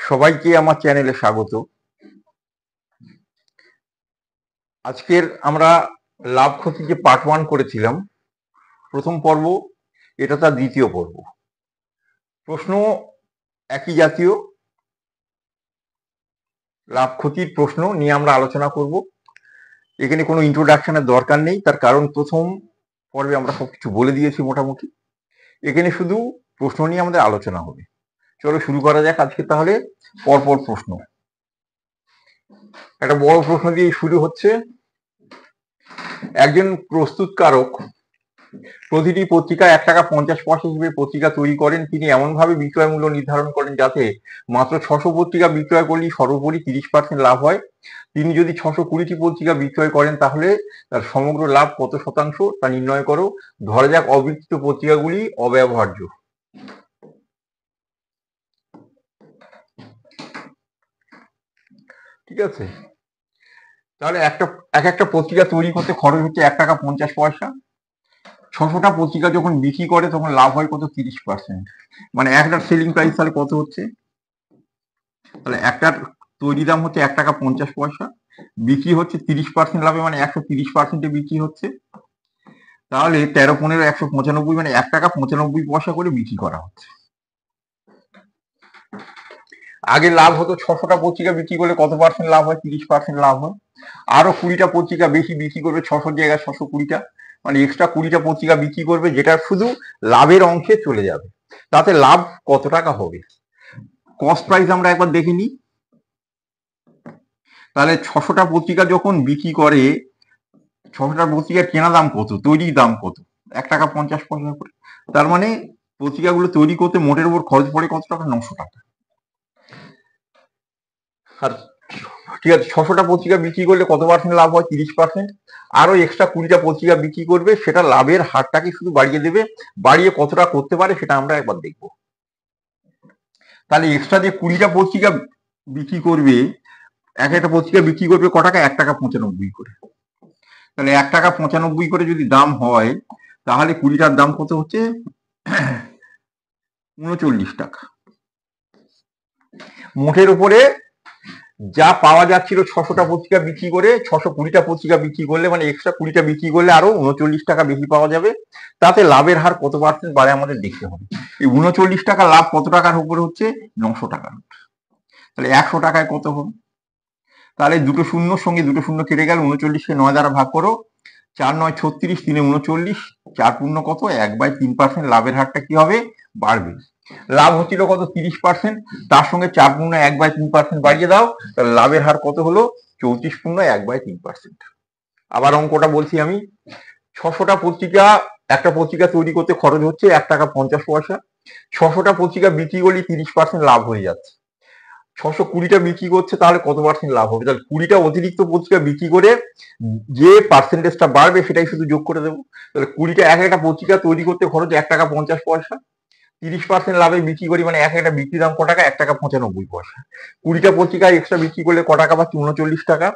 সবাইকে আমার চ্যানেলে স্বাগত। আজকের আমরা লাভ ক্ষতি যে পার্ট 1 করেছিলাম, প্রথম পর্ব, এটা তার দ্বিতীয় পর্ব। প্রশ্ন একই জাতীয়, লাভ ক্ষতির প্রশ্ন নিয়ে আমরা আলোচনা করব। এখানে কোনো ইন্ট্রোডাকশনের দরকার নেই, তার কারণ প্রথম পর্বে আমরা সবকিছু বলে দিয়েছি মোটামুটি। এখানে শুধু প্রশ্ন নিয়ে আমাদের আলোচনা হবে। চলো শুরু করা যাক আজকে তাহলে। পরপর প্রশ্ন, একটা বড় প্রশ্ন দিয়ে শুরু হচ্ছে। একজন প্রস্তুতকারক প্রতিটি পত্রিকা 1 টাকা 50 পয়সা হিসেবে পত্রিকা তৈরি করেন। তিনি এমনভাবে বিক্রয় মূল্য নির্ধারণ করেন যাতে মাত্র 600 পত্রিকা বিক্রয় করলেই সর্বোপরি 30% লাভ হয়। তিনি যদি 620টি পত্রিকা বিক্রয় করেন তাহলে তার সমগ্র লাভ কত শতাংশ তা নির্ণয় করো। ধরা যাক অবিক্রিত পত্রিকাগুলি অব্যবহার্য। ঠিক আছে, তাহলে একটা পত্রিকা তৈরি করতে খরচ হচ্ছে 1 টাকা 50 পয়সা। 600টা পত্রিকা যখন বিক্রি করে তখন লাভ হয় কত? 30%। মানে একটা সেলিং প্রাইস তাহলে কত হচ্ছে? তাহলে একটার তৈরি দাম হচ্ছে 1 টাকা 50 পয়সা, বিক্রি হচ্ছে 30% লাভে, মানে 130%-এ বিক্রি হচ্ছে। তাহলে 13 15 195, মানে 1 টাকা 95 পয়সা করে বিক্রি করা হচ্ছে। আগে লাভ হতো 600টা পত্রিকা বিক্রি করলে কত পার্সেন্ট লাভ হয়? 30% লাভ হয়। আরো 20টা পত্রিকা বেশি বিক্রি করবে, 600 জায়গায় 620টা, মানে এক্সট্রা 20টা পত্রিকা বিক্রি করবে, যেটা শুধু লাভের অংশে চলে যাবে। তাতে লাভ কত টাকা হবে? কস্ট প্রাইস আমরা একবার দেখে নিই। তাহলে 600টা পত্রিকা যখন বিক্রি করে, 600টা পত্রিকার কেনা দাম কত, তৈরি দাম কত? 1 টাকা 50 পয়সা করে। তার মানে পত্রিকাগুলো তৈরি করতে মোটের উপর খরচ পড়ে কত টাকা? 900 টাকা। আর ঠিক আছে, 600টা পত্রিকা বিক্রি করলে কত পার্সেন্ট লাভ হয়? 30%। আরো এক্সট্রা 20টা পত্রিকা বিক্রি করবে, সেটা লাভের হারটাকে শুধু বাড়িয়ে দেবে। বাড়িয়ে কতটা করতে পারে সেটা আমরা একবার দেখব। তাহলে এক্সট্রা যে 20টা পত্রিকা বিক্রি করবে, একটা পত্রিকা বিক্রি করবে ক টাকা? 1 টাকা 95 করে। তাহলে 1 টাকা 95 করে যদি দাম হয়, তাহলে 20টার দাম কত হচ্ছে? 39 টাকা। মোটের উপরে যা পাওয়া যাচ্ছিল 600টা পত্রিকা বিক্রি করে, 620টা পত্রিকা বিক্রি করলে, মানে এক্সট্রা 20টা বিক্রি করলে আরো 39 টাকা বেশি পাওয়া যাবে। তাতে লাভের হার কত পার্সেন্ট বাড়ে আমাদের দেখতে হবে। এই 39 টাকা লাভ কত টাকার উপরে হচ্ছে? 900 টাকার। তাহলে 100 টাকায় কত হবে? তাহলে দুটো শূন্যর সঙ্গে দুটো শূন্য কেটে গেল, 39কে 9 দ্বারা ভাগ করো, 4 9 36, 3 39, 4 পূর্ণ কত? 1/3%। লাভের হারটা কি হবে? বাড়বে। লাভ হচ্ছিল কত? 30%, তার সঙ্গে 4 পূর্ণ 1/3% বাড়িয়ে দাও, তাহলে লাভের হার কত হলো? 34 পূর্ণ 1/3%। আবার অঙ্কটা বলছি আমি। 600টা পত্রিকা, একটা পত্রিকা তৈরি করতে খরচ হচ্ছে 1 টাকা 50 পয়সা। 600টা পত্রিকা বিক্রি করলে 30% লাভ হয়ে যাচ্ছে। 620টা বিক্রি করছে, তাহলে কত পার্সেন্ট লাভ হবে? তাহলে 20টা অতিরিক্ত পত্রিকা বিক্রি করে যে পার্সেন্টেজটা বাড়বে সেটাই শুধু যোগ করে দেবো। তাহলে 20টা, একটা পত্রিকা তৈরি করতে খরচ 1 টাকা 50 পয়সা, 30% লাভে বিক্রি করি, মানে একটা বিক্রি দাম ক টাকা? 1 টাকা 95 পয়সা। 20টা পত্রিকা এক্সট্রা বিক্রি করলে ক টাকা পাচ্ছি? 39 টাকা।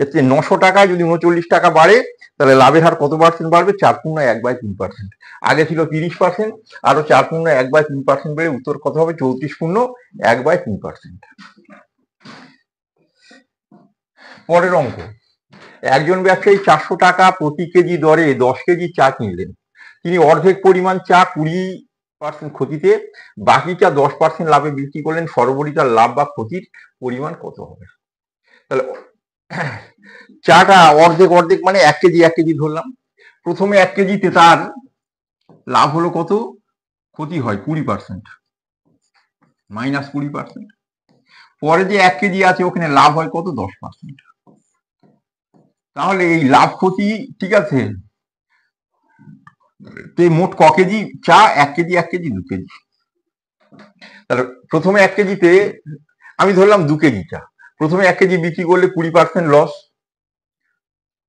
এতে 900 টাকায় যদি 39 টাকা বাড়ে, তাহলে লাভের হার কত পার্সেন্ট বাড়বে? 4 পূর্ণ 1/3%। আগে ছিল 30%, আরো 4 পূর্ণ 1/3% বেড়ে উত্তর কত হবে? 34 পূর্ণ 1/3%। পরের অঙ্ক। একজন ব্যবসায়ী 400 টাকা প্রতি কেজি দরে 10 কেজি চা কিনলেন। তিনি অর্ধেক পরিমাণ চা 20% ক্ষতিতে, বাকি চা 10% লাভে বিক্রি করলেন। সর্বোপরি তার লাভ বা ক্ষতির পরিমাণ কত হবে? তাহলে চাটা অর্ধেক অর্ধেক মানে 1 কেজি 1 কেজি ধরলাম। প্রথমে 1 কেজিতে তার লাভ হলো কত? ক্ষতি হয় 20%, -20%। পরে যে 1 কেজি আছে ওখানে লাভ হয় কত? 10%। তাহলে এই লাভ ক্ষতি, ঠিক আছে, মোট ক কেজি চা? 1 কেজি 1 কেজি 2 কেজি। তাহলে প্রথমে 1 কেজিতে আমি ধরলাম 2 কেজি চা। প্রথমে 1 কেজি বিক্রি করলে 20% লস,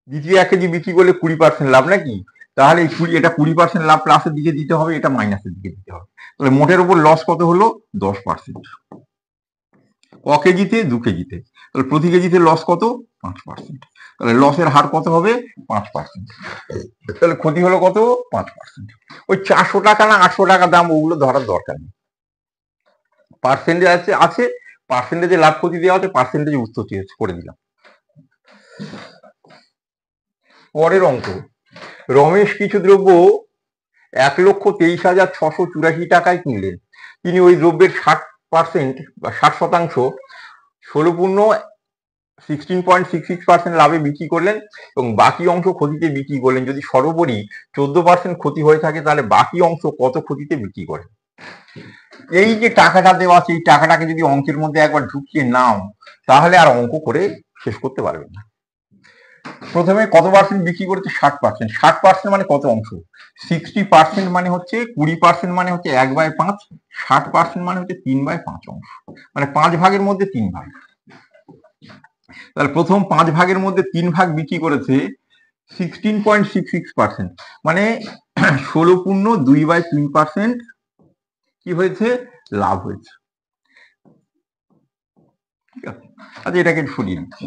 দ্বিতীয় 1 কেজি বিক্রি করলে 20% লাভ, নাকি? তাহলে এই 20, এটা 20% লাভ প্লাসের দিকে দিতে হবে, এটা মাইনাসের দিকে দিতে হবে। তাহলে মোটের উপর লস কত হলো? 10%। ক কেজিতে? 2 কেজিতে। তাহলে প্রতি কেজিতে লস কত? 5%। তাহলে লসের হার কত হবে? 5%। তাহলে ক্ষতি হলো কত? 5%। ওই 400 টাকা না 800 টাকা দাম, ওগুলো ধরার দরকার নেই। পার্সেন্টেজ আছে, পার্সেন্টেজে লাভ ক্ষতি দেওয়া আছে, পার্সেন্টেজে উত্তর করে দিলাম। পরের অঙ্ক, রমেশ কিছু দ্রব্য 1,23,684 টাকায় কিনলেন। তিনি ওই দ্রব্যের 60% বা 60% 16.66% লাভে বিক্রি করলেন এবং বাকি অংশ ক্ষতিতে বিক্রি করলেন। যদি সর্বোপরি 14% ক্ষতি হয়ে থাকে তাহলে বাকি অংশ কত ক্ষতিতে বিক্রি করেন? এই যে টাকাটা দেওয়া আছে, এই টাকাটাকে যদি অঙ্কের মধ্যে একবার ঢুকিয়ে নাও তাহলে আর অঙ্ক করে শেষ করতে পারবে না। প্রথমে কত পার্সেন্ট বিক্রি করেছে? 60%। 60% মানে কত অংশ? 60% মানে হচ্ছে 20% মানে হচ্ছে 1/5, 60% মানে হচ্ছে 3/5 অংশ, মানে 5 ভাগের মধ্যে 3 ভাগ। তাহলে প্রথম 5 ভাগের মধ্যে 3 ভাগ বিক্রি করেছে 16.66%, মানে 16.2/3% কি হয়েছে? লাভ হয়েছে। ঠিক আছে, আচ্ছা এটাকে সরিয়ে নিচ্ছি।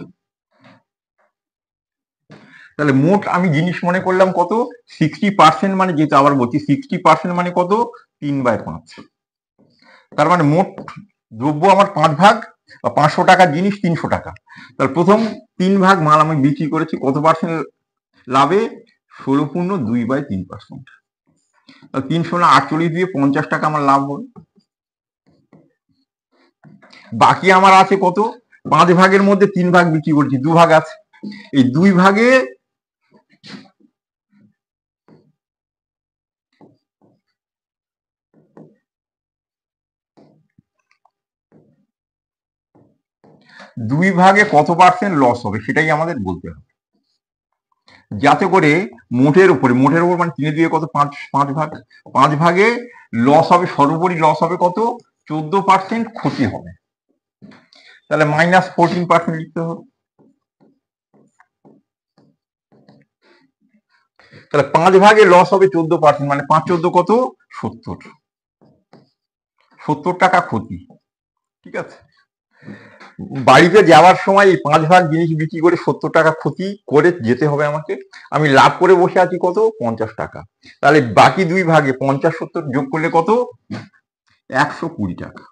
তাহলে মোট আমি জিনিস মনে করলাম কত? 60%, মানে যেটা আবার বলছি 60% মানে কত? 3/5। তার মানে মোট দ্রব্য আমার 5 ভাগ বা 500 টাকার জিনিস 300 টাকা। তাহলে প্রথম 3 ভাগ মাল আমি বিক্রি করেছি কত পার্সেন্ট লাভে? 16.2/3%। 300 না 48 দিয়ে 50 টাকা আমার লাভ হবে। বাকি আমার আছে কত? 5 ভাগের মধ্যে 3 ভাগ বিক্রি করছি, 2 ভাগ আছে। এই 2 ভাগে কত পার্সেন্ট লস হবে সেটাই আমাদের বলতে হবে, যাতে করে মোটের উপর মানে 3 দিয়ে কত? 5 ভাগ, 5 ভাগে লস হবে, সর্বোপরি লস হবে কত? 14% ক্ষতি হবে। তাহলে -14% লিখতে হবে। তাহলে 5 ভাগে লস হবে 14%, মানে 5×14 কত? 70 টাকা ক্ষতি। ঠিক আছে, বাড়িতে যাওয়ার সময় এই 5 ভাগ জিনিস বিক্রি করে 70 টাকা ক্ষতি করে যেতে হবে আমাকে। আমি লাভ করে বসে আছি কত? 50 টাকা। তাহলে বাকি 2 ভাগে 50-70 যোগ করলে কত? 120 টাকা।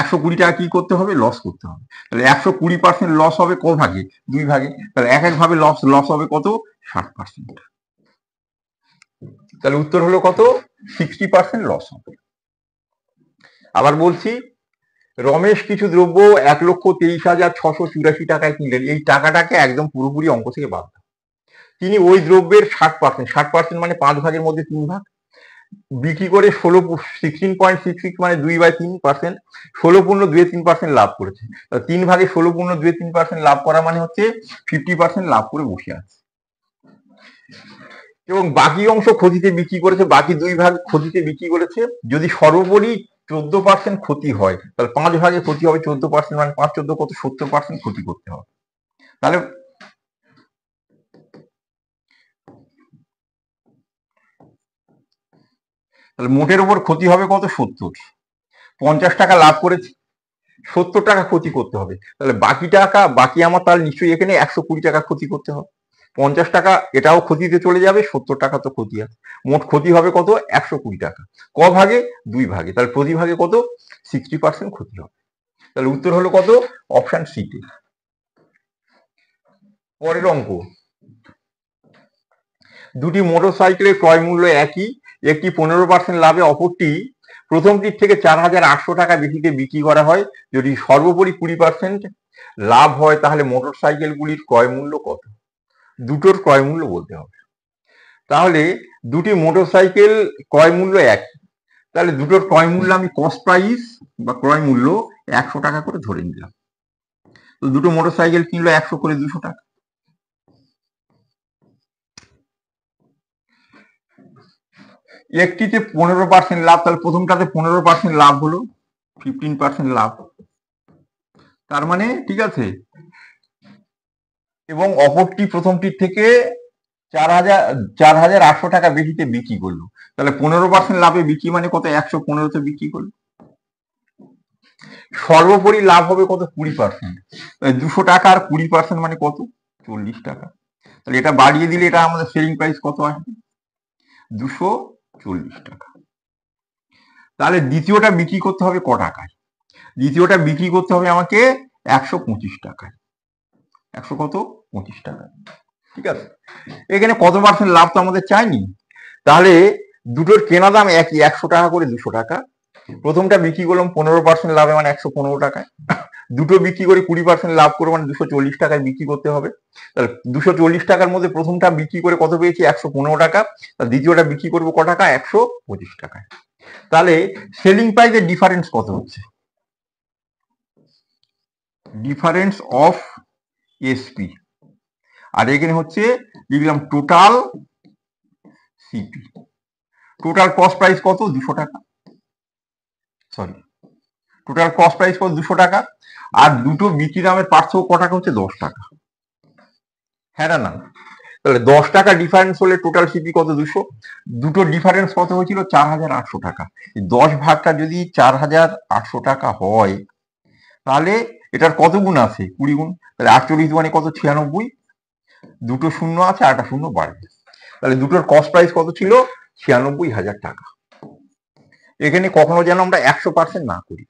120 টাকা কি করতে হবে? লস করতে হবে। তাহলে 120% লস হবে ক ভাগে? 2 ভাগে। তাহলে এক ভাবে লস হবে কত? 60%। তাহলে উত্তর হলো কত? 60% লস হবে। আবার বলছি, রমেশ কিছু দ্রব্য 1,23,684 টাকায় কিনলেন। এই টাকাটাকে একদম পুরোপুরি অঙ্ক থেকে বাদ দাও। তিনি ওই দ্রব্যের 60% মানে 5 ভাগের মধ্যে 3 ভাগ বিক্রি করে 16.66 মানে 2/3%, 16.23% লাভ করেছে। 3 ভাগে 16.23% লাভ করা মানে হচ্ছে 50% লাভ করে বসে আছে এবং বাকি অংশ ক্ষতিতে বিক্রি করেছে, বাকি 2 ভাগ ক্ষতিতে বিক্রি করেছে। যদি সর্বোপরি 14% ক্ষতি হয় তাহলে 5 ভাগে ক্ষতি হবে 14%, মানে 5×14 কত? 70% ক্ষতি করতে হবে। তাহলে মোটের উপর ক্ষতি হবে কত? 70। 50 টাকা লাভ করেছি, 70 টাকা ক্ষতি করতে হবে। তাহলে বাকি আমার তাহলে নিশ্চয়ই এখানে 120 টাকা ক্ষতি করতে হবে। 50 টাকা এটাও ক্ষতিতে চলে যাবে, 70 টাকা তো ক্ষতি আছে। মোট ক্ষতি হবে কত? 120 টাকা। ক ভাগে? 2 ভাগে। তাহলে প্রতি ভাগে কত? 60% ক্ষতি হবে। তাহলে উত্তর হলো কত? অপশন সি তে। পরের অঙ্ক, দুটি মোটরসাইকেলের ক্রয় মূল্য একই, একটি 15% লাভে, অপরটি প্রথমটির থেকে 4,800 টাকা বেশিতে বিক্রি করা হয়। যদি সর্বোপরি 20% লাভ হয় তাহলে মোটরসাইকেলগুলির ক্রয় মূল্য কত? দুটোর ক্রয় মূল্য বলতে হবে। তাহলে দুটি মোটরসাইকেল ক্রয় মূল্য একই, তাহলে দুটোর ক্রয় মূল্য আমি কস্ট প্রাইস বা ক্রয় মূল্য 100 টাকা করে ধরে নিলাম। তো দুটো মোটরসাইকেল কিনলো 100 করে, 200 টাকা। একটিতে 15% লাভ, তাহলে প্রথমটাতে 15% লাভ হলো, 15% লাভ। তার মানে ঠিক আছে, এবং অপরটি প্রথমটির থেকে 4,800 টাকা বেশিতে বিক্রি করলো। তাহলে 15% লাভে বিক্রি মানে কত? 115তে বিক্রি করলো। সর্বোপরি লাভ হবে কত? 20%। 200 টাকা আর 20% মানে কত? 40 টাকা। তাহলে এটা বাড়িয়ে দিলে এটা আমাদের সেলিং প্রাইস কত আসবে? 240 টাকা। তাহলে দ্বিতীয়টা বিক্রি করতে হবে ক টাকায়? দ্বিতীয়টা বিক্রি করতে হবে আমাকে 125 টাকায়। 125 টাকায়। ঠিক আছে, এখানে কত পার্সেন্ট লাভ তো আমাদের চাইনি, তাহলে দুটোর কেনা দাম একই, 100 টাকা করে 200 টাকা। প্রথমটা বিক্রি করলাম 15% লাভে, মানে 115 টাকায়। দুটো বিক্রি করে 20% লাভ করবো, মানে 240 টাকায় বিক্রি করতে হবে। তাহলে 240 টাকার মধ্যে প্রথমটা বিক্রি করে কত পেয়েছি? 115 টাকা। দ্বিতীয়টা বিক্রি করবো ক টাকা? 125 টাকায়। তাহলে সেলিং প্রাইসের ডিফারেন্স কত হচ্ছে? ডিফারেন্স অফ এসপি, আর এখানে হচ্ছে লিখলাম total CP. Total cost price কত? 200 টাকা। সরি, টোটাল কস্ট প্রাইস কত? 200 টাকা। আর দুটো বিক্রি দামের পার্থক্য ক টাকা হচ্ছে? 10 টাকা। হ্যাঁ না? তাহলে 10 টাকা ডিফারেন্স হলে টোটাল সিপি কত? 200। দুটো ডিফারেন্স কত হয়েছিল? 4800 টাকা। 10 ভাগটা যদি 4800 টাকা হয়, তাহলে এটার কত গুণ আছে? 20 গুণ। তাহলে 48 মানে কত? 96। দুটো শূন্য আছে, আরটা শূন্য বাড়বে। তাহলে দুটোর কস্ট প্রাইস কত ছিল? 96,000 টাকা। এখানে কখনো যেন আমরা 100% না করি।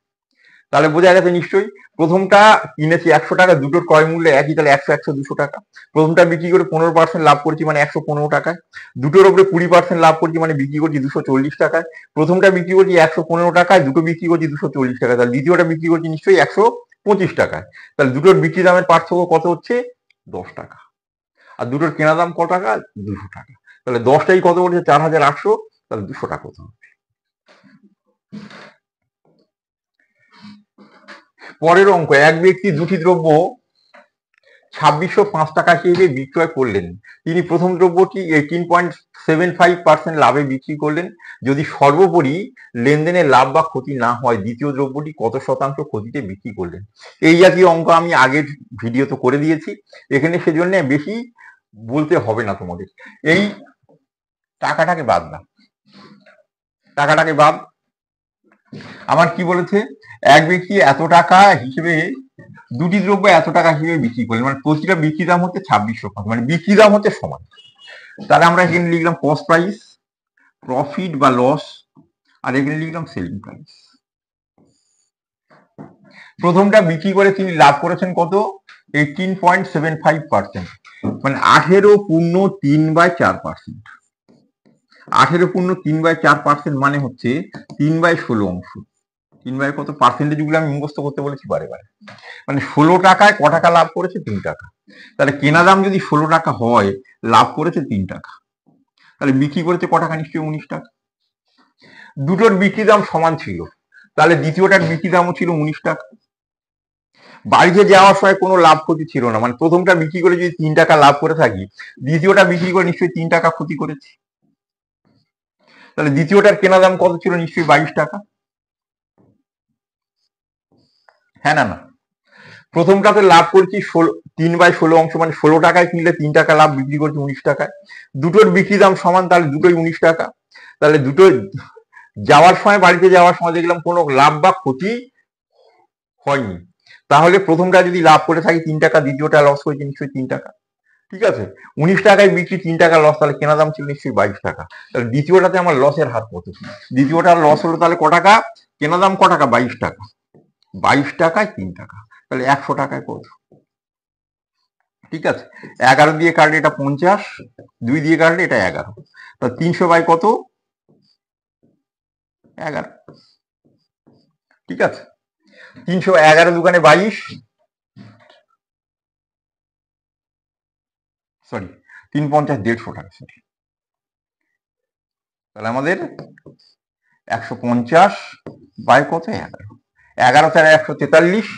তাহলে বোঝা গেছে নিশ্চয়ই, প্রথমটা কিনেছি 100 টাকা, দুটোর ক্রয় মূল্য একই, তাহলে 100 100 200 টাকা। প্রথমটা বিক্রি করে 15% লাভ করছি, মানে 115 টাকায়। দুটোর উপরে 20% লাভ করছি, মানে বিক্রি করছি 240 টাকায়। প্রথমটা বিক্রি করছি 115 টাকায়, দুটো বিক্রি করছি 240 টাকায়। তাহলে দ্বিতীয়টা বিক্রি করছি নিশ্চয়ই 125 টাকায়। তাহলে দুটোর বিক্রি দামের পার্থক্য কত হচ্ছে? 10 টাকা। আর দুটোর কেনা দাম কত টাকা? 200 টাকা। তাহলে 10টাই কত হচ্ছে? 4800। তাহলে 200 টাকা কত হবে? পরের অঙ্ক, এক ব্যক্তি দুটি দ্রব্য 2605 টাকা হিসেবে বিক্রয় করলেন। তিনি প্রথম দ্রব্যটি 18.75% লাভে বিক্রি করলেন। যদি সর্বোপরি লেনদেনের লাভ বা ক্ষতি না হয়, দ্বিতীয় দ্রব্যটি কত শতাংশ ক্ষতিতে বিক্রি করলেন? এই জাতীয় অঙ্ক আমি আগের ভিডিও তো করে দিয়েছি, এখানে সেজন্য বেশি বলতে হবে না তোমাদের। এই টাকাটাকে বাদ দাও, টাকাটাকে বাদ। আমার কি বলেছে? এক ব্যক্তি এত টাকা হিসেবে দুটি দ্রব্য এত টাকা হিসেবে বিক্রি করলেন, মানে প্রতিটা বিক্রি দাম হচ্ছে 2605, মানে বিক্রি দাম হচ্ছে সমান। তাহলে আমরা এখানে লিখলাম কস্ট প্রাইস, প্রফিট বা লস, আর এখানে লিখলাম সেলিং প্রাইস। প্রথমটা বিক্রি করে তিনি লাভ করেছেন কত? 18.75%, মানে 18.3/4%। 18.3/4% মানে হচ্ছে 3/16 অংশ। 3 কত পার্সেন্টেজ গুলো আমি মুখস্থ করতে বলেছি বারে বারে। মানে 16 টাকায় ক টাকা লাভ করেছে? 3 টাকা। তাহলে কেনা দাম যদি 16 টাকা হয়, লাভ করেছে 3 টাকা, তাহলে বিক্রি করেছে ক টাকা? নিশ্চয়ই 19 টাকা। দুটোর বিক্রি দাম সমান ছিল, তাহলে দ্বিতীয়টার বিক্রি দামও ছিল 19 টাকা। বাড়িতে যাওয়ার সময় কোনো লাভ ক্ষতি ছিল না, মানে প্রথমটা বিক্রি করে যদি 3 টাকা লাভ করে থাকি, দ্বিতীয়টা বিক্রি করে নিশ্চয়ই 3 টাকা ক্ষতি করেছি। তাহলে দ্বিতীয়টার কেনা দাম কত ছিল? নিশ্চয়ই 22 টাকা। হ্যাঁ না? প্রথমটাতে লাভ করছি 3/16 অংশ, মানে 16 টাকায় কিনলে 3 টাকা লাভ, বিক্রি করছি 19 টাকায়। দুটোর বিক্রি দাম সমান, তাহলে দুটোই 19 টাকা। তাহলে দুটো যাওয়ার সময়, বাড়িতে যাওয়ার সময় দেখলাম কোনো লাভ বা ক্ষতি হয়নি। তাহলে প্রথমটা যদি লাভ করে থাকি 3 টাকা, দ্বিতীয়টা লস হয়েছে নিশ্চয়ই 3 টাকা। ঠিক আছে, 19 টাকায় বিক্রি, 3 টাকা লস, তাহলে কেনা দাম ছিল নিশ্চয়ই 22 টাকা। তাহলে দ্বিতীয়টাতে আমার লসের হার কত? দ্বিতীয়টার লস হলো তাহলে ক টাকা? কেনা দাম ক টাকা? 22 টাকা। 22 টাকায় 3 টাকা, তাহলে 100 টাকায় কত? ঠিক আছে, 11 দিয়ে কাটলে এটা 50, 2 দিয়ে কাটলে এটা 11, তাহলে 300 বাই কত? 11। ঠিক আছে, 311 দোকানে 22, সরি 350 150 টাকা, সরি। তাহলে আমাদের 150 বাই কত? 11। 11 তারা 143,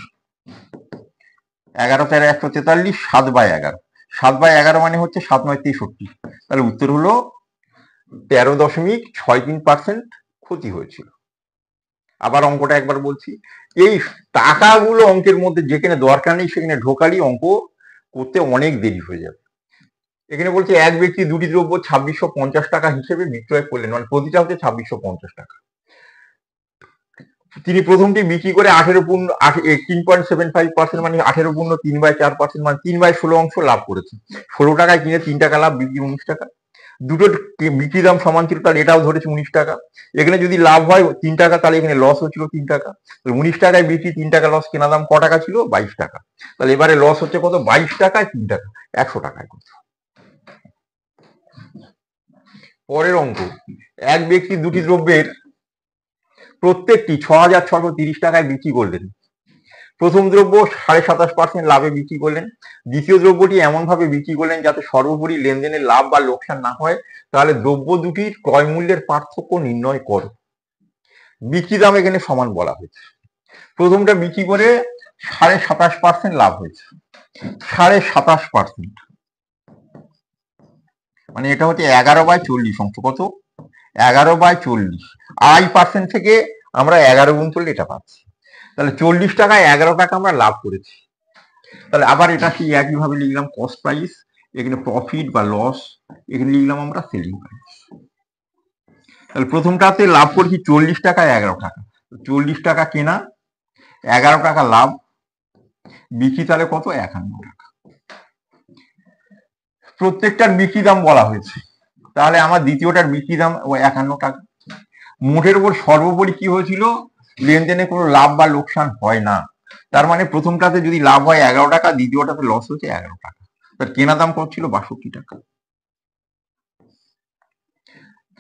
11 তারা 143, 7/11। 7/11 মানে হচ্ছে 7 9 63। তাহলে উত্তর হলো 13.63% ক্ষতি হয়েছিল। আবার অঙ্কটা একবার বলছি, এই টাকাগুলো অঙ্কের মধ্যে যেখানে দরকার নেই সেখানে ঢোকালি অঙ্ক করতে অনেক দেরি হয়ে যাবে। এখানে বলছে এক ব্যক্তি দুটি দ্রব্য 2650 টাকা হিসেবে বিক্রয় করলেন, মানে প্রতিটা হচ্ছে 2650 টাকা। তিনি প্রথমটি বিক্রি করে 18.75%, মানে 18.3/4%, মানে 3/16 অংশ লাভ করেছে। 16 টাকায় কিনে 3 টাকা লাভ, বিক্রি 19 টাকা। দুটোর বিক্রি দাম সমান ছিল, তাহলে এটাও ধরেছে 19 টাকা। এখানে যদি লাভ হয় 3 টাকা, তাহলে এখানে লস হচ্ছিল 3 টাকা। 19 টাকায় বিক্রি, 3 টাকা লস, কেনা দাম ক টাকা ছিল? 22 টাকা। তাহলে এবারে লস হচ্ছে কত? 22 টাকায় 3 টাকা, 100 টাকায় কত? পরের অঙ্ক, এক ব্যক্তি দুটি দ্রব্যের প্রত্যেকটি 6,630 টাকায় বিক্রি করলেন। প্রথম দ্রব্য 27.5% লাভে বিক্রি করলেন। দ্বিতীয় দ্রব্যটি এমন ভাবে বিক্রি করলেন যাতে সর্বোপরি লেনদেনের লাভ বা লোকসান না হয়। তাহলে দ্রব্য দুটির ক্রয় মূল্যের পার্থক্য নির্ণয় করো। বিক্রি দাম এখানে সমান বলা হয়েছে। প্রথমটা বিক্রি করে 27.5% লাভ হয়েছে, 27.5%, মানে এটা হচ্ছে 11/40 অংশ। কত? 11/40। 2.5% থেকে আমরা 11 গুণ করলে এটা পাচ্ছি। তাহলে 40 টাকায় 11 টাকা আমরা লাভ করেছি। তাহলে আবার এটা সেই একইভাবে লিখলাম কস্ট প্রাইস, এখানে প্রফিট বা লস, এখানে লিখলাম আমরা সেলিং প্রাইস। তাহলে প্রথমটাতে লাভ করেছি 40 টাকায় 11 টাকা, 40 টাকা কেনা, 11 টাকা লাভ, বিক্রি তাহলে কত? 51 টাকা। প্রত্যেকটার বিক্রি দাম বলা হয়েছে, তাহলে আমার দ্বিতীয়টার বিক্রি দাম 51 টাকা। মোটের উপর সর্বোপরি কি হয়েছিল? লেনদেনে কোনো লাভ বা লোকসান হয় না। তার মানে প্রথমটাতে যদি লাভ হয় 11 টাকা, দ্বিতীয়টাতে লস হচ্ছে 11 টাকা। তার কেনা দাম কত ছিল? 62 টাকা।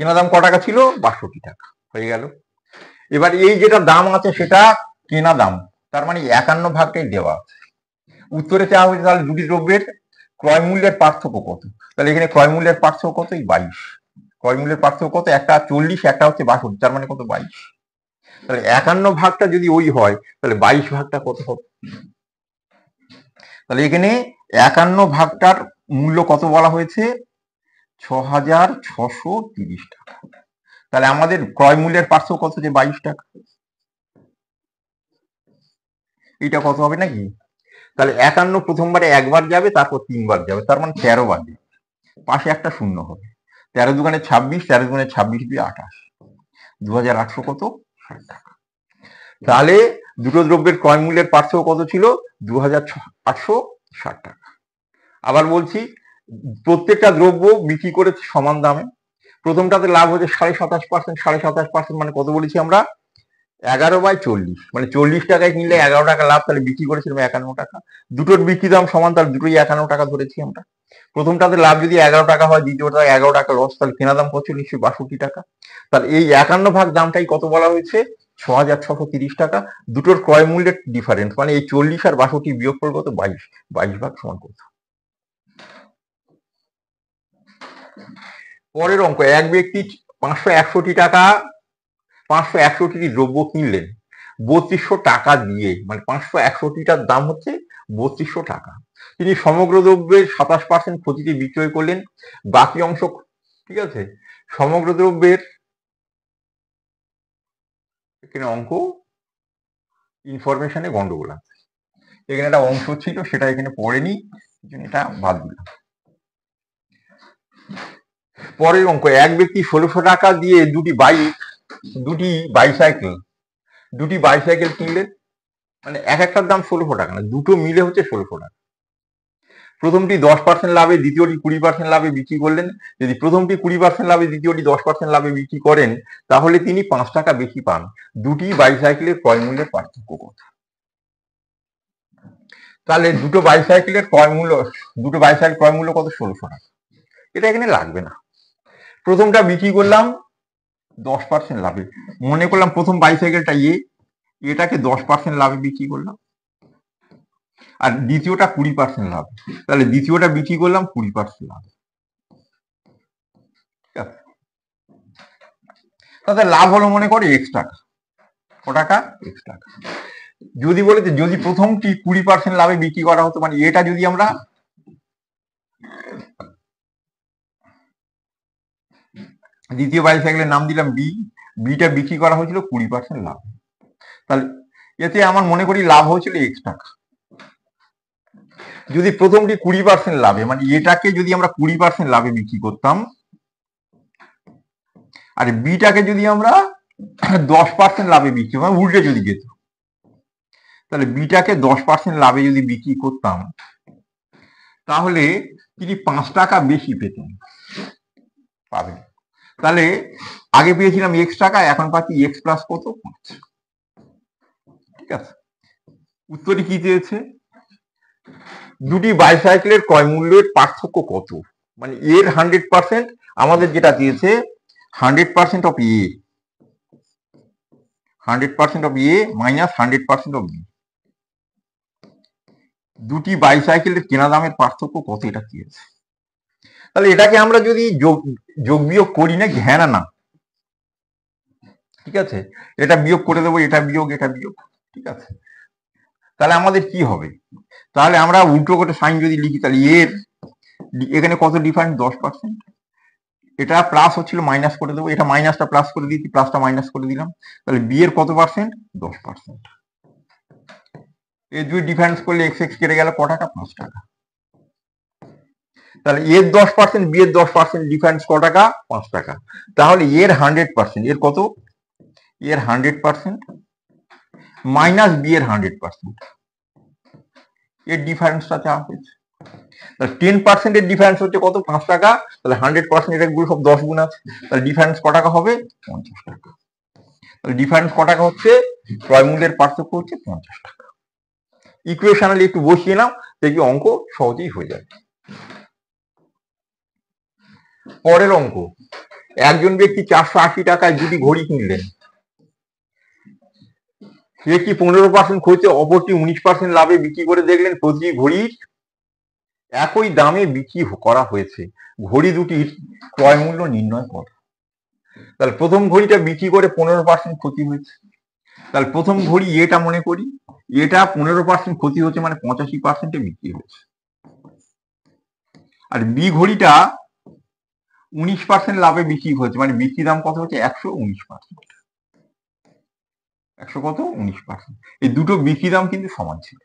কেনা দাম ক টাকা ছিল? 62 টাকা। হয়ে গেল। এবার এই যেটা দাম আছে সেটা কেনা দাম, তার মানে 51 ভাগটাই দেওয়া আছে। উত্তরে চাওয়া হয়েছে তাহলে দুটি দ্রব্যের ক্রয় মূল্যের পার্থক্য কত। তাহলে এখানে ক্রয় মূল্যের পার্থক্য কত? 22। ক্রয় মূল্যের পার্থক্য কত? একটা 40, একটা হচ্ছে 62, তার মানে কত? 22। তাহলে 51 ভাগটা যদি ওই হয়, তাহলে 22 ভাগটা কত হবে? তাহলে এখানে 51 ভাগটার মূল্য কত বলা হয়েছে? 6,630 টাকা। তাহলে আমাদের ক্রয় মূল্যের পার্থক্য কত? যে 22 টাকা। এটা কত হবে নাকি? তাহলে 51 প্রথমবারে একবার যাবে, তারপর 3 বার যাবে, তার মানে 13 বার যাবে। পাশে একটা শূন্য হবে। 13 দুগুণে 26, 13 দুগুণে 26 দিয়ে 28, 2,800 কত? 60 টাকা। তাহলে দুটো দ্রব্যের ক্রয় মূল্যের পার্থক্য কত ছিল? 2,860 টাকা। আবার বলছি, প্রত্যেকটা দ্রব্য বিক্রি করেছে সমান দামে। প্রথমটাতে লাভ হচ্ছে 27.5%, 27.5% মানে কত বলেছি আমরা? 11/40, মানে 40 টাকায় কিনলে 11 টাকা লাভ, তাহলে বিক্রি করেছিলাম 51 টাকা। দুটোর বিক্রি দাম সমান, তাহলে দুটোই 51 টাকা ধরেছি আমরা। প্রথমটাতে লাভ যদি 11 টাকা হয়, দ্বিতীয়টা 11 টাকা লস, তাহলে কেনা দাম কত? নিশ্চয়ই 62 টাকা। তাহলে এই 51 ভাগ দামটাই কত বলা হয়েছে? 6,630 টাকা। দুটোর ক্রয় মূল্যের ডিফারেন্স, মানে এই 40 আর 62 বিয়োগফল কত? 22। 22 ভাগ সমান কত? পরের অঙ্ক, এক ব্যক্তি 561 টাকা 561টি দ্রব্য কিনলেন 3200 টাকা দিয়ে, মানে 561টার দাম হচ্ছে 3200 টাকা। তিনি সমগ্র দ্রব্যের 27% ক্ষতিতে বিক্রয় করলেন, বাকি অংশ, ঠিক আছে, সমগ্র দ্রব্যের, এখানে অঙ্ক ইনফরমেশনে গন্ডগোল আছে। এখানে একটা অংশ ছিল, সেটা এখানে পড়েনি, এটা বাদ দিলাম। পরের অঙ্ক, এক ব্যক্তি 1600 টাকা দিয়ে দুটি বাইসাইকেল কিনলেন, মানে এক একটার দাম 1600 টাকা না, দুটো মিলে হচ্ছে 1600 টাকা। প্রথমটি 10% লাভে, দ্বিতীয়টি 20% লাভে বিক্রি করলেন। যদি প্রথমটি 20% লাভে, দ্বিতীয়টি 10% লাভে বিক্রি করেন, তাহলে তিনি 5 টাকা বেশি পান। দুটি বাইসাইকেলের ক্রয় মূল্যের পার্থক্য কত? তাহলে দুটো বাইসাইকেল ক্রয় মূল্য কত? 1600 টাকা। এটা এখানে লাগবে না। প্রথমটা বিক্রি করলাম 10% লাভে, মনে করলাম প্রথম বাইসাইকেলটা এটাকে 10% লাভে বিক্রি করলাম, আর দ্বিতীয়টা 20% লাভ, তাহলে দ্বিতীয়টা বিক্রি করলাম 20% লাভ। ঠিক আছে, তাতে লাভ হলো মনে করে x টাকা। ক টাকা? x টাকা। যদি বলে যে যদি প্রথমটি 20% লাভে বিক্রি করা হতো, মানে এটা যদি আমরা দ্বিতীয় বাইসাইকেলের নাম দিলাম বিটা বিক্রি করা হয়েছিল 20% লাভ, তাহলে এতে আমার মনে করি লাভ হয়েছিল x টাকা। যদি প্রথমটি 20% লাভে, মানে এটাকে যদি আমরা 20% লাভে বিক্রি করতাম, আর বিটাকে যদি আমরা 10% লাভে বিক্রি, মানে উল্টে যদি যেত, তাহলে বিটাকে 10% লাভে যদি বিক্রি করতাম, তাহলে তিনি 5 টাকা বেশি পেতেন। পাবেন। তাহলে আগে পেয়েছিলাম এক্স টাকা, এখন পাচ্ছি এক্স প্লাস কত 5। ঠিক আছে, উত্তরটি কি চেয়েছে, দুটি বাইসাইকেলের ক্রয় মূল্যের পার্থক্য কত, মানে এর 100%, আমাদের যেটা দিয়েছে 100% off A, 100% off A minus 100% off B, দুটি বাইসাইকেলের কেনা দামের পার্থক্য কত এটা দিয়েছে। তাহলে এটাকে আমরা যদি যোগ বিয়োগ করি না, হ্যাঁ না, ঠিক আছে, এটা বিয়োগ করে দেবো, এটা বিয়োগ এটা বিয়োগ, ঠিক আছে, তাহলে আমাদের কি হবে, তাহলে আমরা উল্টো করে সাইন যদি লিখি, তাহলে এর এখানে কত ডিফারেন্স 10%, এটা প্লাস হচ্ছিল মাইনাস করে দেবো, এটা মাইনাসটা প্লাস করে দিচ্ছি, প্লাসটা মাইনাস করে দিলাম, তাহলে বি এর কত পার্সেন্ট 10%। এই দুই ডিফারেন্স করলে এক্স এক্স কেটে গেল ক টাকা 5 টাকা। তাহলে এর 10% বি এর 10% ডিফারেন্স ক টাকা 5 টাকা। তাহলে এর 100%, এর কত, এর 100% মাইনাস বি এর 100%, এর ডিফারেন্সটা চাওয়া হয়েছে। তাহলে 10% এর ডিফারেন্স হচ্ছে কত 5 টাকা, তাহলে 100% এটা গুলো সব 10 গুণ আছে, তাহলে ডিফারেন্স ক টাকা হবে 50 টাকা। তাহলে ডিফারেন্স ক টাকা হচ্ছে, ক্রয় মূল্যের পার্থক্য হচ্ছে 50 টাকা। ইকুয়েশনালি একটু বসিয়ে নাও, দেখি অঙ্ক সহজেই হয়ে যাবে। পরের অঙ্ক, একজন ব্যক্তি 480 টাকায় দুটি ঘড়ি কিনলেন, একটি 15% ক্ষতিতে অপরটি 19% লাভে বিক্রি করে দেখলেন প্রতি ঘড়ির একই দামে বিক্রি করা হয়েছে, ঘড়ি দুটির ক্রয় মূল্য নির্ণয় করো। তাহলে প্রথম ঘড়িটা বিক্রি করে 15% ক্ষতি হয়েছে, তাহলে প্রথম ঘড়ি এটা মনে করি, এটা 15% ক্ষতি হচ্ছে মানে 85% বিক্রি হয়েছে, আর বি ঘড়িটা 19% লাভে বিক্রি হয়েছে, মানে বিক্রি দাম কত হচ্ছে 119%, 100 কত 19%। এই দুটো বিক্রি দাম কিন্তু সমান ছিল,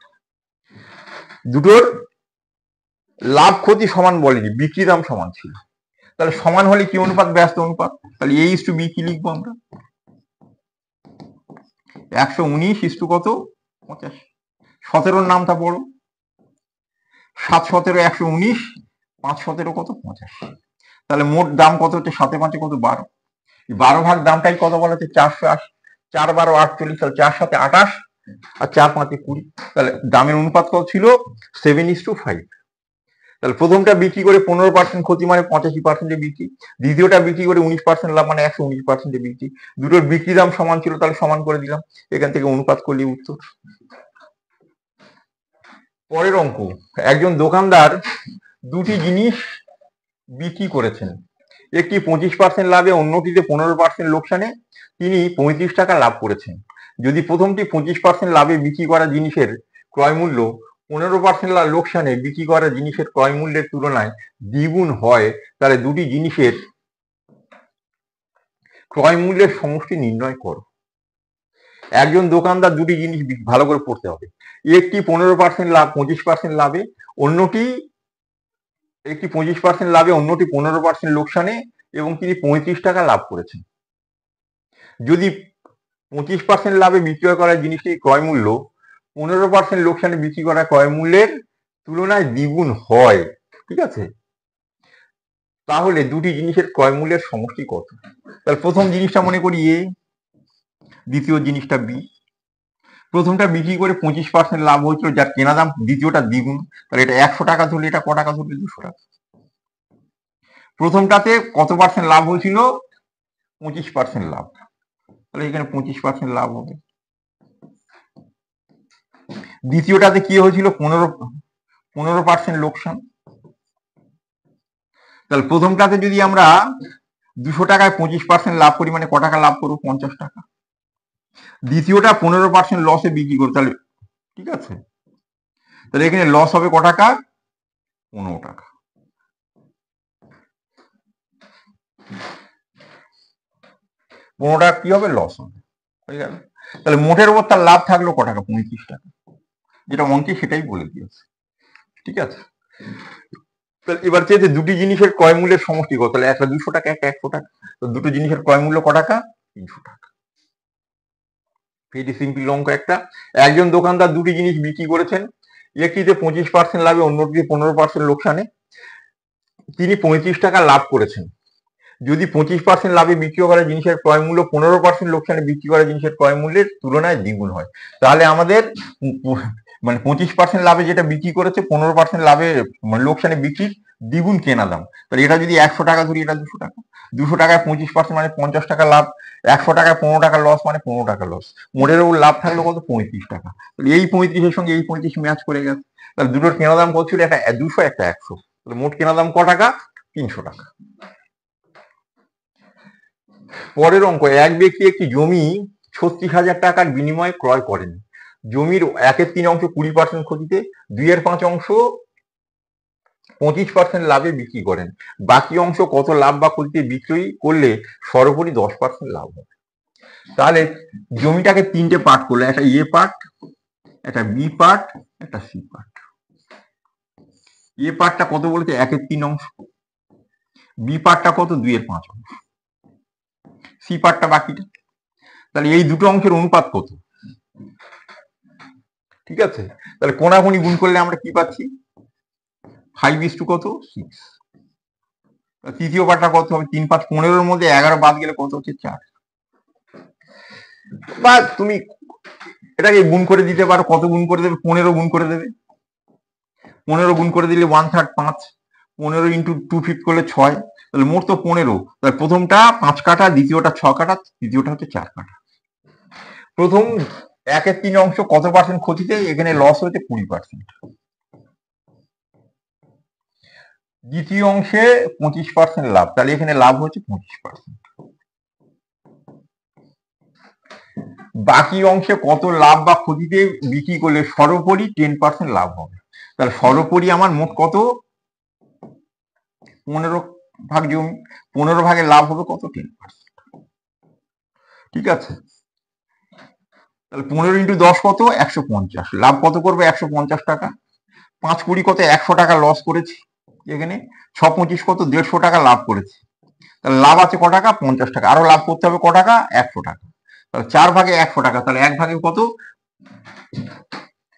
দুটোর লাভ ক্ষতি সমান বলেনি, বিক্রি দাম সমান ছিল। তাহলে সমান হলে কি অনুপাত, ব্যস্ত অনুপাত, তাহলে এ ইস টু বি কি লিখবো আমরা, 119 ইস টু কত 85। 17 নামটা পড়ো, 7 17 119, 5 17 কত 85। তাহলে মোট দাম কত হচ্ছে 7 5 কত 12, 12 ভাগ দামটাই কত বলা হচ্ছে 480, 4 12 48, তাহলে 4 7 28 আর 4 5 20, তাহলে দামের অনুপাত কত ছিল 7:5। তাহলে প্রথমটা বিক্রি করে 15% ক্ষতি মানে 85% বিক্রি, দ্বিতীয়টা বিক্রি করে 19% লাভ মানে 119% বিক্রি, দুটোর বিক্রি দাম সমান ছিল, তাহলে সমান করে দিলাম, এখান থেকে অনুপাত করলে উত্তর। পরের অঙ্ক, একজন দোকানদার দুটি জিনিস বিক্রি করেছেন, একটি 25% লাভে অন্যটিতে 15% লোকসানে, তিনি 35 টাকা লাভ করেছেন। যদি প্রথমটি 25% লাভে বিক্রি করা জিনিসের ক্রয় মূল্য 15% লোকসানে বিক্রি করা জিনিসের ক্রয় মূল্যের তুলনায় দ্বিগুণ হয়, তাহলে দুটি জিনিসের ক্রয় মূল্যের সমষ্টি নির্ণয় করো। একজন দোকানদার দুটি জিনিস ভালো করে পড়তে হবে, একটি 15% লাভ 25% লাভে, অন্যটি একটি 25% লাভে অন্যটি 15% লোকসানে, এবং তিনি 35 টাকা লাভ করেছেন। যদি 25% লাভে বিক্রয় করা জিনিসটির ক্রয় মূল্য 15% লোকসানে বিক্রি করা ক্রয় মূল্যের তুলনায় দ্বিগুণ হয়, ঠিক আছে, তাহলে দুটি জিনিসের ক্রয় মূল্যের সমষ্টি কত। তাহলে প্রথম জিনিসটা মনে করি এ, দ্বিতীয় জিনিসটা বি। প্রথমটা বিক্রি করে 25% লাভ হয়েছিল, যার কেনা দাম দ্বিতীয়টা দ্বিগুণ, তাহলে এটা 100 টাকা ধরলে এটা ক টাকা ধরলে 200 টাকা। প্রথমটাতে কত পার্সেন্ট লাভ হয়েছিল 25% লাভ, তাহলে এখানে 25% লাভ হবে। দ্বিতীয়টাতে কি হয়েছিল 15% লোকসান, তাহলে প্রথমটাতে যদি আমরা 200 টাকায় 25% লাভ করি মানে ক টাকা লাভ করবো 50 টাকা। দ্বিতীয়টা 15% লসে বিক্রি করো, তাহলে ঠিক আছে, তাহলে এখানে লস হবে ক টাকা 15 টাকা। কি হবে লস হবে, হয়ে গেল। তাহলে মোটের উপর তার লাভ থাকলো ক টাকা 35 টাকা, যেটা অঙ্কে সেটাই বলে দিয়েছে, ঠিক আছে। এবার চেয়েছে দুটি জিনিসের ক্রয় মূল্যের সমষ্টি কত, তাহলে একটা 200 টাকা একটা 100 টাকা, তো দুটো জিনিসের ক্রয় মূল্য ক টাকা 300 টাকা। ভেরি সিম্পল অঙ্ক একটা। একজন দোকানদার দুটি জিনিস বিক্রি করেছেন, একটিতে 25% লাভে অন্যটিতে 15% লোকসানে, তিনি 35 টাকা লাভ করেছেন। যদি 25% লাভে বিক্রি করা জিনিসের ক্রয় মূল্য 15% লোকসানে বিক্রি করা জিনিসের ক্রয় মূল্যের তুলনায় দ্বিগুণ হয়, তাহলে আমাদের মানে 25% লাভে যেটা বিক্রি করেছে 15% লাভে মানে লোকসানে বিক্রির দ্বিগুণ কেনা দাম। তাহলে এটা যদি 100 টাকা ধরি, এটা 200 টাকা, 200 টাকায় 25% মানে 50 টাকা লাভ, 100 টাকায় 15 টাকা লস মানে 15 টাকা লস, মোটের উপর লাভ থাকলো কত 35 টাকা। তাহলে এই 35-এর সঙ্গে এই 35 ম্যাচ করে গেছে। তাহলে দুটোর কেনা দাম কত ছিল, একটা 200 একটা 100, তাহলে মোট কেনা দাম ক টাকা, 300 টাকা। পরের অঙ্ক, এক ব্যক্তি একটি জমি 36,000 টাকার বিনিময়ে ক্রয় করেন। জমির 1/3 অংশ 20% ক্ষতিতে, 2/5 অংশ 25% লাভে বিক্রি করেন। বাকি অংশ কত লাভ বা ক্ষতিতে বিক্রি করলে সর্বোপরি 10% লাভ হবে। তাহলে জমিটাকে 3টে পার্ট করলে, একটা এ পার্ট, একটা বি পার্ট, একটা সি পার্ট। এ পার্টটা কত বলেছে, 1/3 অংশ, বি পার্টটা কত 2/5 অংশ, সি পার্টটা বাকিটা। তাহলে এই দুটো অংশের অনুপাত কত, ঠিক আছে। তাহলে কোনাকুনি গুণ করলে আমরা কি পাচ্ছি, 5:6 কত 6। তৃতীয় পার্টটা কত হবে, 3 5 15-এর মধ্যে 11 বাদ গেলে কত হচ্ছে 4। বা তুমি এটাকে গুণ করে দিতে পারো, কত গুণ করে দেবে, 15 গুণ করে দেবে, 15 গুণ করে দিলে 1/3 5, 15 ইন্টু 2/5 করলে 6, তাহলে মোট তো 15। তাহলে প্রথমটা 5 কাটা, দ্বিতীয়টা 6 কাটা, তৃতীয়টা হচ্ছে 4 কাটা। প্রথম 1/3 অংশ কত পার্সেন্ট ক্ষতিতে, এখানে লস হয়েছে 20%। দ্বিতীয় অংশে 25% লাভ, তাহলে এখানে লাভ হচ্ছে 25%। বাকি অংশে কত লাভ বা ক্ষতিতে বিক্রি করলে সর্বোপরি 10% লাভ হবে। তাহলে সর্বোপরি আমার মোট কত, 15 ভাগ জমি, 15 ভাগে লাভ হবে কত 10%, ঠিক আছে। তাহলে 15 ইন্টু 10 কত 150, লাভ কত করবে 150 টাকা। 5 20 কত 100 টাকা লস করেছি, এখানে 6 25 কত 150 টাকা লাভ করেছি। তাহলে লাভ আছে ক টাকা 50 টাকা, আরো লাভ করতে হবে ক টাকা 100 টাকা। তাহলে 4 ভাগে 100 টাকা, তাহলে 1 ভাগে কত,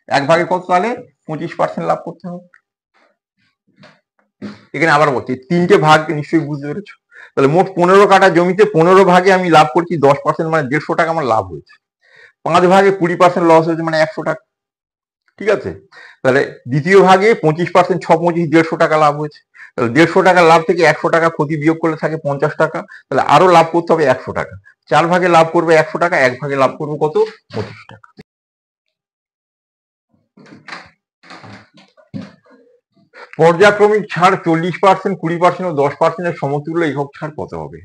1 ভাগে কত, তাহলে 25% লাভ করতে হবে। এখানে আবার বলছি 3টে ভাগ, নিশ্চয়ই বুঝতে পেরেছো। তাহলে মোট 15 কাটা জমিতে 15 ভাগে আমি লাভ করছি 10%, মানে 150 টাকা আমার লাভ হয়েছে। 5 ভাগে 20% লস হয়েছে, মানে 100 টাকা, ঠিক আছে। তাহলে দ্বিতীয় ভাগে 25%, 6 25 150 টাকা লাভ হয়েছে। তাহলে 150 টাকা লাভ থেকে 100 টাকা ক্ষতি বিয়োগ করলে থাকে 50 টাকা, তাহলে আরো লাভ করতে হবে 100 টাকা। 4 ভাগে লাভ করবে 100 টাকা, 1 ভাগে লাভ করবো কত 25 টাকা। পর্যায়ক্রমিক ছাড় 40%, 20% ও 10% সমতুল্য একক ছাড় কত হবে।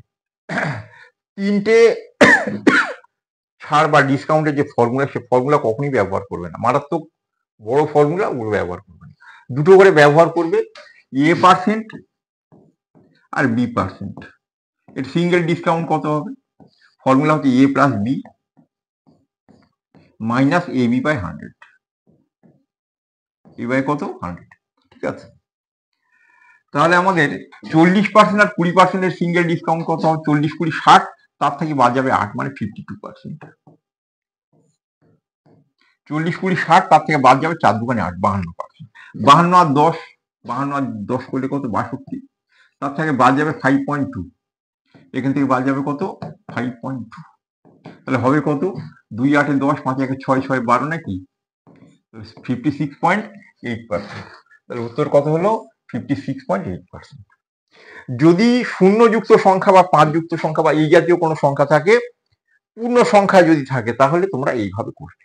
3টে ছাড় বা ডিসকাউন্টের যে ফর্মুলা, সে ফর্মুলা কখনই ব্যবহার করবে না, মারাত্মক বড় ফর্মুলা ওগুলো ব্যবহার করবে না। দুটো করে ব্যবহার করবে, A% আর B%। এর সিঙ্গেল ডিসকাউন্ট কত হবে, ফর্মুলা হচ্ছে A plus B minus AB by 100, A by কত 100, ঠিক আছে। তাহলে আমাদের 40% আর 20% এর সিঙ্গেল ডিসকাউন্ট কত হবে, 40 20 60, তার থেকে বাদ যাবে 8, মানে 52%। 40 20 60, তার থেকে বাদ যাবে 4 2 8, 52%। 52 আর 10, 52 আর 10 করলে কত 62, তার থেকে বাদ যাবে 5.2, এখান থেকে বাদ যাবে কত 5.2, তাহলে হবে কত 2 8 10, 5 1 6 6 12, নাকি 56.8%। তাহলে উত্তর কত হলো 56.8%। যদি শূন্য যুক্ত সংখ্যা বা 5 যুক্ত সংখ্যা বা এই জাতীয় কোনো সংখ্যা থাকে, পূর্ণ সংখ্যা যদি থাকে, তাহলে তোমরা এইভাবে করবে।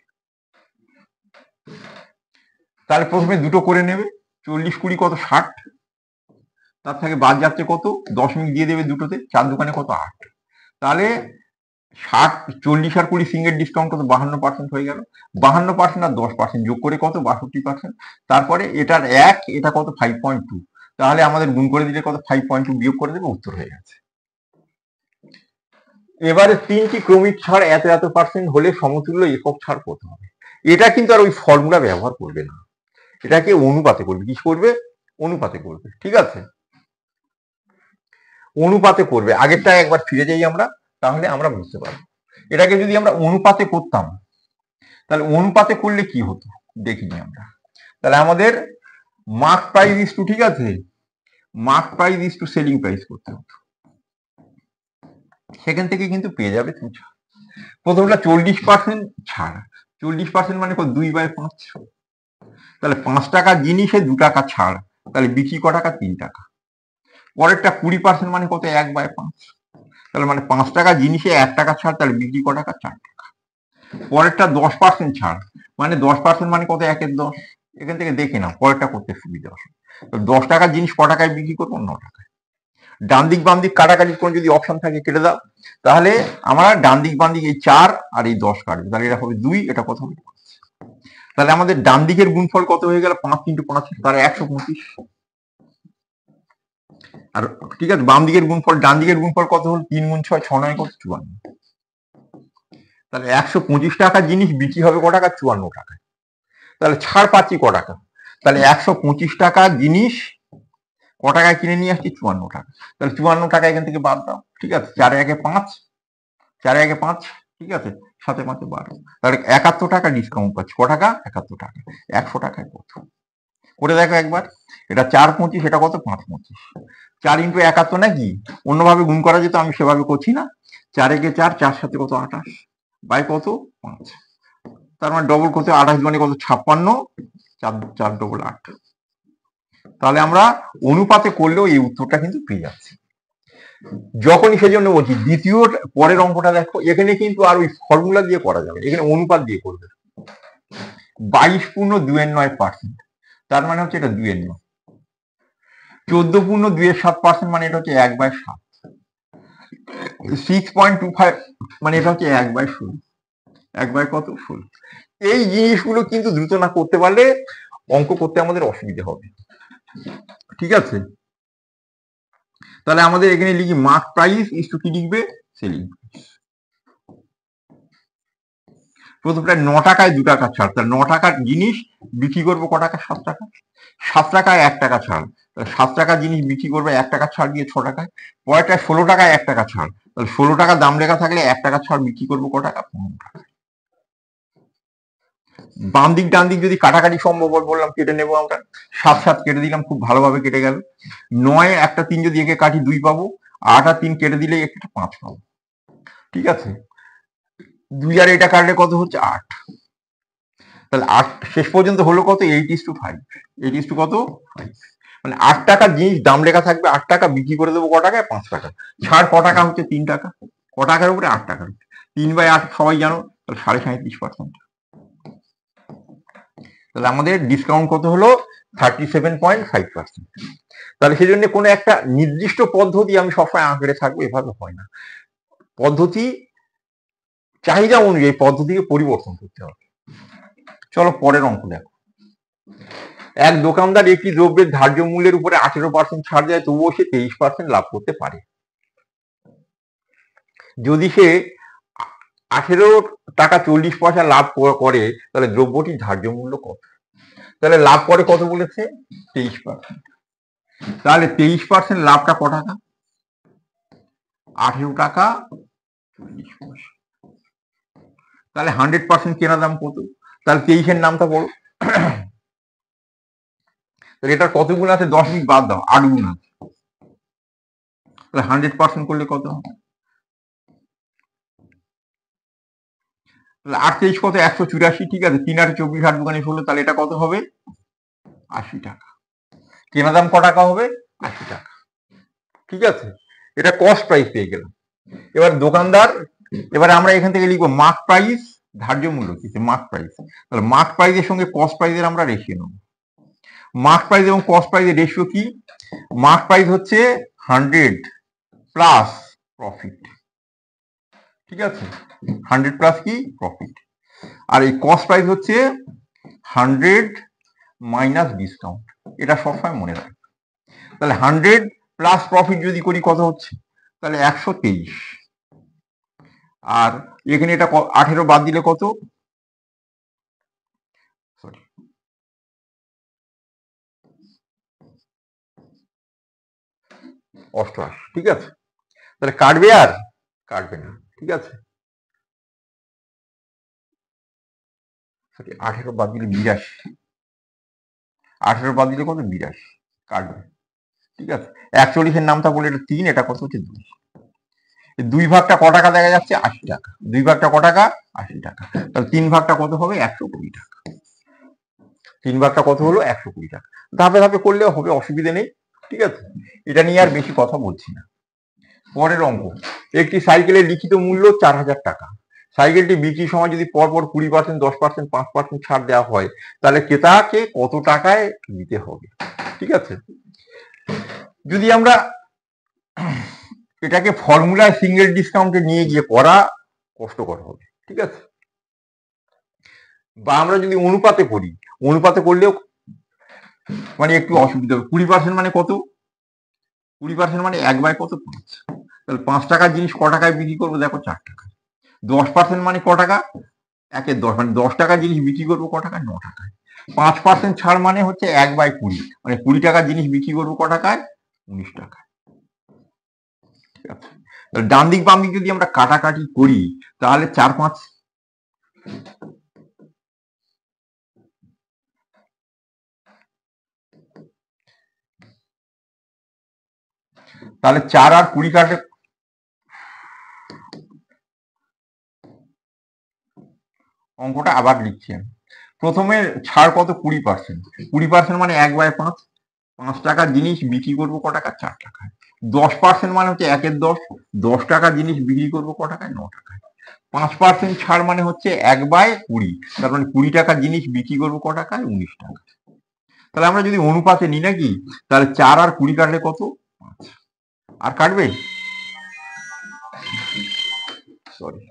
তাহলে প্রথমে দুটো করে নেবে, 40 20 কত 60, তার থেকে বাদ যাচ্ছে কত, দশমিক দিয়ে দেবে দুটোতে, 4 দোকানে কত 8, তাহলে 60 40 আর 20 সিঙ্গেল ডিসকাউন্ট কত 52% হয়ে গেল। 52% আর 10% যোগ করে কত 62%। তারপরে এটার 1, এটা কত 5.2, তাহলে আমাদের গুণ করে দিলে কত 5.2 বিয়োগ করে দেবে, উত্তর হয়ে গেছে। এবারে 3টি ক্রমিক ছাড় এত এত পার্সেন্ট হলে সমতুল্য একক ছাড় কত হবে। এটা কিন্তু আর ওই ফর্মুলা ব্যবহার করবে না, এটাকে অনুপাতে করবে। কি করবে, অনুপাতে করবে, ঠিক আছে, অনুপাতে করবে। আগেরটা একবার ফিরে যাই আমরা, তাহলে আমরা বুঝতে পারবো। এটাকে যদি আমরা অনুপাতে করতাম, তাহলে অনুপাতে করলে কি হতো দেখিনি আমরা। তাহলে আমাদের মার্ক প্রাইস ইস টু, ঠিক আছে, mark price is to selling price করতে হতো। সেখান থেকে কিন্তু পেয়ে যাবে তুমি ছাড়। প্রথমটা 40% ছাড়, 40% মানে 2/5, তাহলে 5 টাকা জিনিসে 2 টাকা ছাড়, তাহলে বিক্রি ক টাকা? 3 টাকা। পরেরটা 20% মানে কত? 1/5, তাহলে মানে 5 টাকা জিনিসে 1 টাকা ছাড়, তাহলে বিক্রি ক টাকা? 4 টাকা। পরেরটা 10% ছাড়, মানে 10% মানে কত? 1/10। এখান থেকে দেখে নাও, পরেরটা করতে সুবিধা হবে। 10 টাকার জিনিস ক টাকায় বিক্রি করবো? 9 টাকায়। ডান দিক বাম দিক কাটাকাটির কোনো যদি অপশন থাকে কেটে দাও, তাহলে আমরা ডান দিক বাম দিক এই 4 আর এই 10 কাটবে, তাহলে এটা হবে 2, এটা কত হবে? তাহলে আমাদের ডান দিকের গুণফল কত হয়ে গেল? 5 × 5, তাহলে 125। আর ঠিক আছে, বাম দিকের গুণফল, ডান দিকের গুণফল কত হল? 3 × 6 = 6, 9 = 54। তাহলে 125 টাকার জিনিস বিক্রি হবে ক টাকা? 54 টাকায়। তাহলে ছাড় পাচ্ছি ক টাকা? তাহলে 125 টাকার জিনিস ক টাকায় কিনে নিয়ে আসছি? 54 টাকা। তাহলে 54 টাকা এখান থেকে বাদ দাও, ঠিক আছে? 4 × 1 = 5, 4 × 1 = 5, ঠিক আছে? 7 × 5 = 12, তাহলে 71 টাকা ডিসকাউন্ট পাচ্ছি। ক টাকা? 71 টাকা। 100 টাকায় কত? করে দেখো একবার। এটা 4 × 25, এটা কত? 5 × 25। 4 × 71 নাকি? অন্যভাবে গুণ করা যেত, আমি সেভাবে করছি না। 4 × 4, 4 × 7 কত? 28, বাই কত? 5। তার মানে ডবল কত? 28 মানে কত? 56, 4 4 ডবল 8। তাহলে আমরা অনুপাতে করলেও এই উত্তরটা কিন্তু পেয়ে যাচ্ছি। যখনই সেজন্য বলছি, দ্বিতীয় পরের অঙ্কটা দেখো, এখানে কিন্তু আর ওই ফর্মুলা দিয়ে করা যাবে, এখানে অনুপাত দিয়ে করবে। 22.29%, তার মানে হচ্ছে এটা 2/9। 14.27%, মানে এটা হচ্ছে 1/7। 6.25, মানে এটা হচ্ছে 1/16। 1/16। এই জিনিসগুলো কিন্তু দ্রুত না করতে পারলে অঙ্ক করতে আমাদের অসুবিধা হবে, ঠিক আছে? তাহলে আমাদের এখানে লিখি মার্ক প্রাইস ইস টু কি লিখবে? Selling price. প্রথমটা 9 টাকায় 2 টাকা ছাড়, তাহলে 9 টাকার জিনিস বিক্রি করবো ক টাকা? 7 টাকা। 7 টাকায় 1 টাকা ছাড়, তাহলে 7 টাকার জিনিস বিক্রি করবে 1 টাকা ছাড় দিয়ে 6 টাকায়। পরেরটা 16 টাকায় 1 টাকা ছাড়, তাহলে 16 টাকা দাম লেখা থাকলে 1 টাকা ছাড় বিক্রি করবো ক টাকা? 15 টাকা। বাম দিক ডান দিক যদি কাটাকাটি সম্ভব হয় বললাম, কেটে নেবো আমরা। 7 7 কেটে দিলাম, খুব ভালোভাবে কেটে গেল। 9 একটা 3 যদি একে কাটি 2 পাবো, 8 আর 3 কেটে দিলে একটা 5 পাবো, ঠিক আছে? 2 আর এটা কাটলে কত হচ্ছে? 8। তাহলে 8 শেষ পর্যন্ত হলো কত? 8:5। 8 কত? 5। মানে 8 টাকার জিনিস দাম লেখা থাকবে 8 টাকা, বিক্রি করে দেবো ক টাকায়? 5 টাকা। ছাড় ক টাকা হচ্ছে? 3 টাকা। ক টাকার উপরে? 8 টাকার উপরে। 3/8 সবাই জানো, তাহলে 37.5%। তাহলে আমাদের ডিসকাউন্ট কত হলো? 37.5%। তাহলে সেই জন্য কোনো একটা নির্দিষ্ট পদ্ধতি আমি সবসময় আঁকড়ে থাকবো, এভাবে হয় না। পদ্ধতি চাহিদা অনুযায়ী পদ্ধতিকে পরিবর্তন করতে হবে। চলো পরের অঙ্ক দেখো। এক দোকানদার একটি দ্রব্যের ধার্য মূল্যের উপরে 18% ছাড় দেয়, তবুও সে 23% লাভ করতে পারে। যদি সে 18 টাকা 40 পয়সা লাভ করে, তাহলে দ্রব্যটির ধার্য মূল্য কত? তাহলে লাভ করে কত বলেছে? 23%। তাহলে 23% লাভটা ক টাকা? 18 টাকা 40 পয়সা। তাহলে 100% কেনা দাম কত? তাহলে 23-এর নামটা বলো। তাহলে এটার কত গুণ আছে? 10 বাদ দাও, 8 গুণ আছে। তাহলে 100% করলে কত হবে? তাহলে 8 কত? 184, ঠিক আছে? 3 আর 24, 8 দোকানে 16, তাহলে এটা কত হবে? 80 টাকা। কেনা দাম ক টাকা হবে? 80 টাকা, ঠিক আছে? এটা কস্ট প্রাইস পেয়ে গেলাম। এবার দোকানদার, এবার আমরা এখান থেকে লিখবো মার্ক প্রাইস, ধার্য মূল্য কি? Mark price. তাহলে মার্ক প্রাইসের সঙ্গে কস্ট প্রাইসের আমরা রেশিও নেব। মার্ক প্রাইস এবং কস্ট প্রাইসের রেশিও কি? মার্ক প্রাইস হচ্ছে 100 প্লাস প্রফিট, ঠিক আছে? 100 প্লাস কি? প্রফিট। আর এই কস্ট প্রাইস হচ্ছে 100 মাইনাস ডিসকাউন্ট। এটা সবসময় মনে রাখবে। তাহলে 100 প্লাস প্রফিট যদি করি কত হচ্ছে? তাহলে 123। আর এখানে এটা 18 বাদ দিলে কত? সরি, 88, ঠিক আছে? তাহলে কাটবে আর কাটবে না, ঠিক আছে? 18 বাদ দিলে 82, 18 বাদ দিলে কত? 82, কাটবে, ঠিক আছে? 41-এর নামটা বলে এটা 3, এটা কত হচ্ছে? 2। 2 ভাগটা ক টাকা দেখা যাচ্ছে? 80 টাকা। 2 ভাগটা ক টাকা? 80 টাকা। তাহলে 3 ভাগটা কত হবে? 120 টাকা। 3 ভাগটা কত হলো? 120 টাকা। ধাপে ধাপে করলেও হবে, অসুবিধা নেই। ঠিক আছে, এটা নিয়ে আর বেশি কথা বলছি না। পরের অঙ্ক, একটি সাইকেলের লিখিত মূল্য 4000 টাকা। সাইকেলটি বিক্রির সময় যদি পরপর 20%, 10%, 5% ছাড় দেওয়া হয়, তাহলে ক্রেতাকে কত টাকায় দিতে হবে? ঠিক আছে, যদি আমরা এটাকে ফর্মুলায় সিঙ্গেল ডিসকাউন্টে নিয়ে গিয়ে করা কষ্টকর হবে। ঠিক আছে, বা আমরা যদি অনুপাতে করি, অনুপাতে করলেও মানে একটু অসুবিধা হবে। 20% মানে কত? 20% মানে 1/কত? 5। তাহলে 5 টাকার জিনিস ক টাকায় বিক্রি করবো? দেখো 4 টাকা। 10% মানে ক টাকা? 1/10, মানে 10 টাকার জিনিস বিক্রি করবো ক টাকায়? 9 টাকায়। 5% ছাড় মানে হচ্ছে 1/20, মানে 20 টাকার জিনিস বিক্রি করবো ক টাকায়? 19 টাকায়। ঠিক আছে, ডান দিক বাম দিক যদি আমরা কাটাকাটি করি, তাহলে 4 5, তাহলে 4 আর 20 কাটে, অঙ্কটা আবার লিখছি আমি। প্রথমে ছাড় কত? 20%। 20% মানে 1/5, 5 টাকার জিনিস বিক্রি করবো ক টাকা? 4 টাকায়। 10% মানে হচ্ছে 1/10, 10 টাকার জিনিস বিক্রি করবো ক টাকায়? 9 টাকায়। 5% ছাড় মানে হচ্ছে 1/20, তার মানে 20 টাকার জিনিস বিক্রি করবো ক টাকায়? 19 টাকা। তাহলে আমরা যদি অনুপাতে নিই নাকি, তাহলে 4 আর 20 কাটলে কত? 5। আর কাটবে? সরি,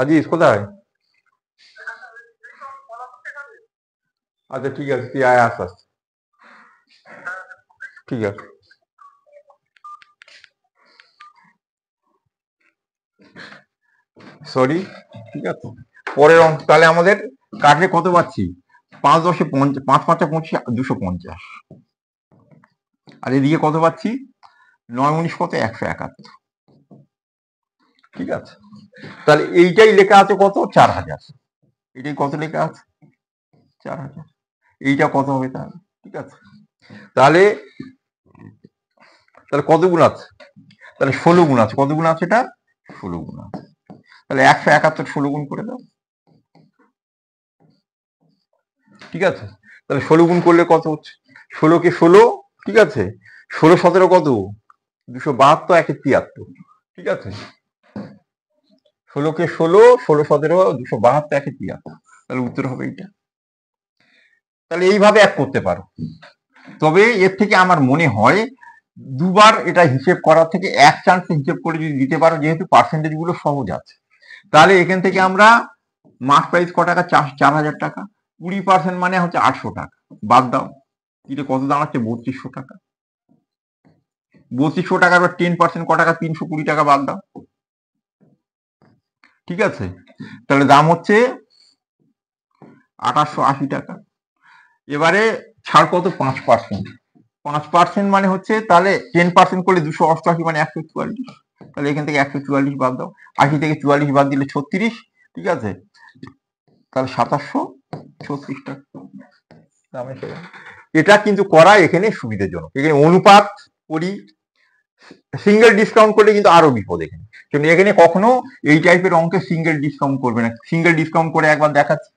আজিজ কোথায়? আচ্ছা ঠিক আছে, তুই আয়, আস আস। ঠিক আছে, সরি। ঠিক আছে, পরের অঙ্ক তাহলে আমাদের কাটলে কত পাচ্ছি? 5 10 50, 5 5 25, 250। আর এদিকে কত পাচ্ছি? 9 19 কত? 171। ঠিক আছে, তাহলে এইটাই লেখা আছে কত? 4000। এটাই কত লেখা আছে? 4000। এইটা কত হবে তাহলে? ঠিক আছে, তাহলে তাহলে কত গুণ আছে? তাহলে 16 গুণ আছে। কত গুণ আছে এটা? 16 গুণ আছে। তাহলে 171 16 গুণ করে দাও। ঠিক আছে, তাহলে 16 গুণ করলে কত হচ্ছে? 16 কে 16, ঠিক আছে, 16 17 কত? 272, 1 73। ঠিক আছে, 16 কে 16, 16 17, 272, 1 73। তাহলে উত্তর হবে এইটা। তাহলে এইভাবে এক করতে পারো। তবে এর থেকে আমার মনে হয় দুবার এটা হিসেব করার থেকে এক চান্সে হিসেব করে যদি দিতে পারো, যেহেতু পার্সেন্টেজ গুলো সহজ আছে, তাহলে এখান থেকে আমরা মার্ক প্রাইস ক টাকা? 4000 টাকা। 20% মানে হচ্ছে 800 টাকা। বাদ দাও, এটা কত দাঁড়াচ্ছে? 3200 টাকা। 3200 টাকা, এবার 10% ক টাকা? 320 টাকা। বাদ দাও। ঠিক আছে, তাহলে দাম হচ্ছে 2880 টাকা। এবারে ছাড় কত? 5%। 5% মানে হচ্ছে, তাহলে 10% করলে 288, মানে 144। তাহলে এখান থেকে 144 বাদ দাও। 80 থেকে 44 বাদ দিলে 36। ঠিক আছে, তাহলে 2736 টাকা। এটা কিন্তু করা এখানে সুবিধাজনক। এখানে অনুপাত করি, সিঙ্গেল ডিসকাউন্ট করলে কিন্তু আরো বিপদ এখানে। কিন্তু এখানে কখনো এই টাইপের অঙ্কে সিঙ্গেল ডিসকাউন্ট করবে না। সিঙ্গেল ডিসকাউন্ট করে একবার দেখাচ্ছি।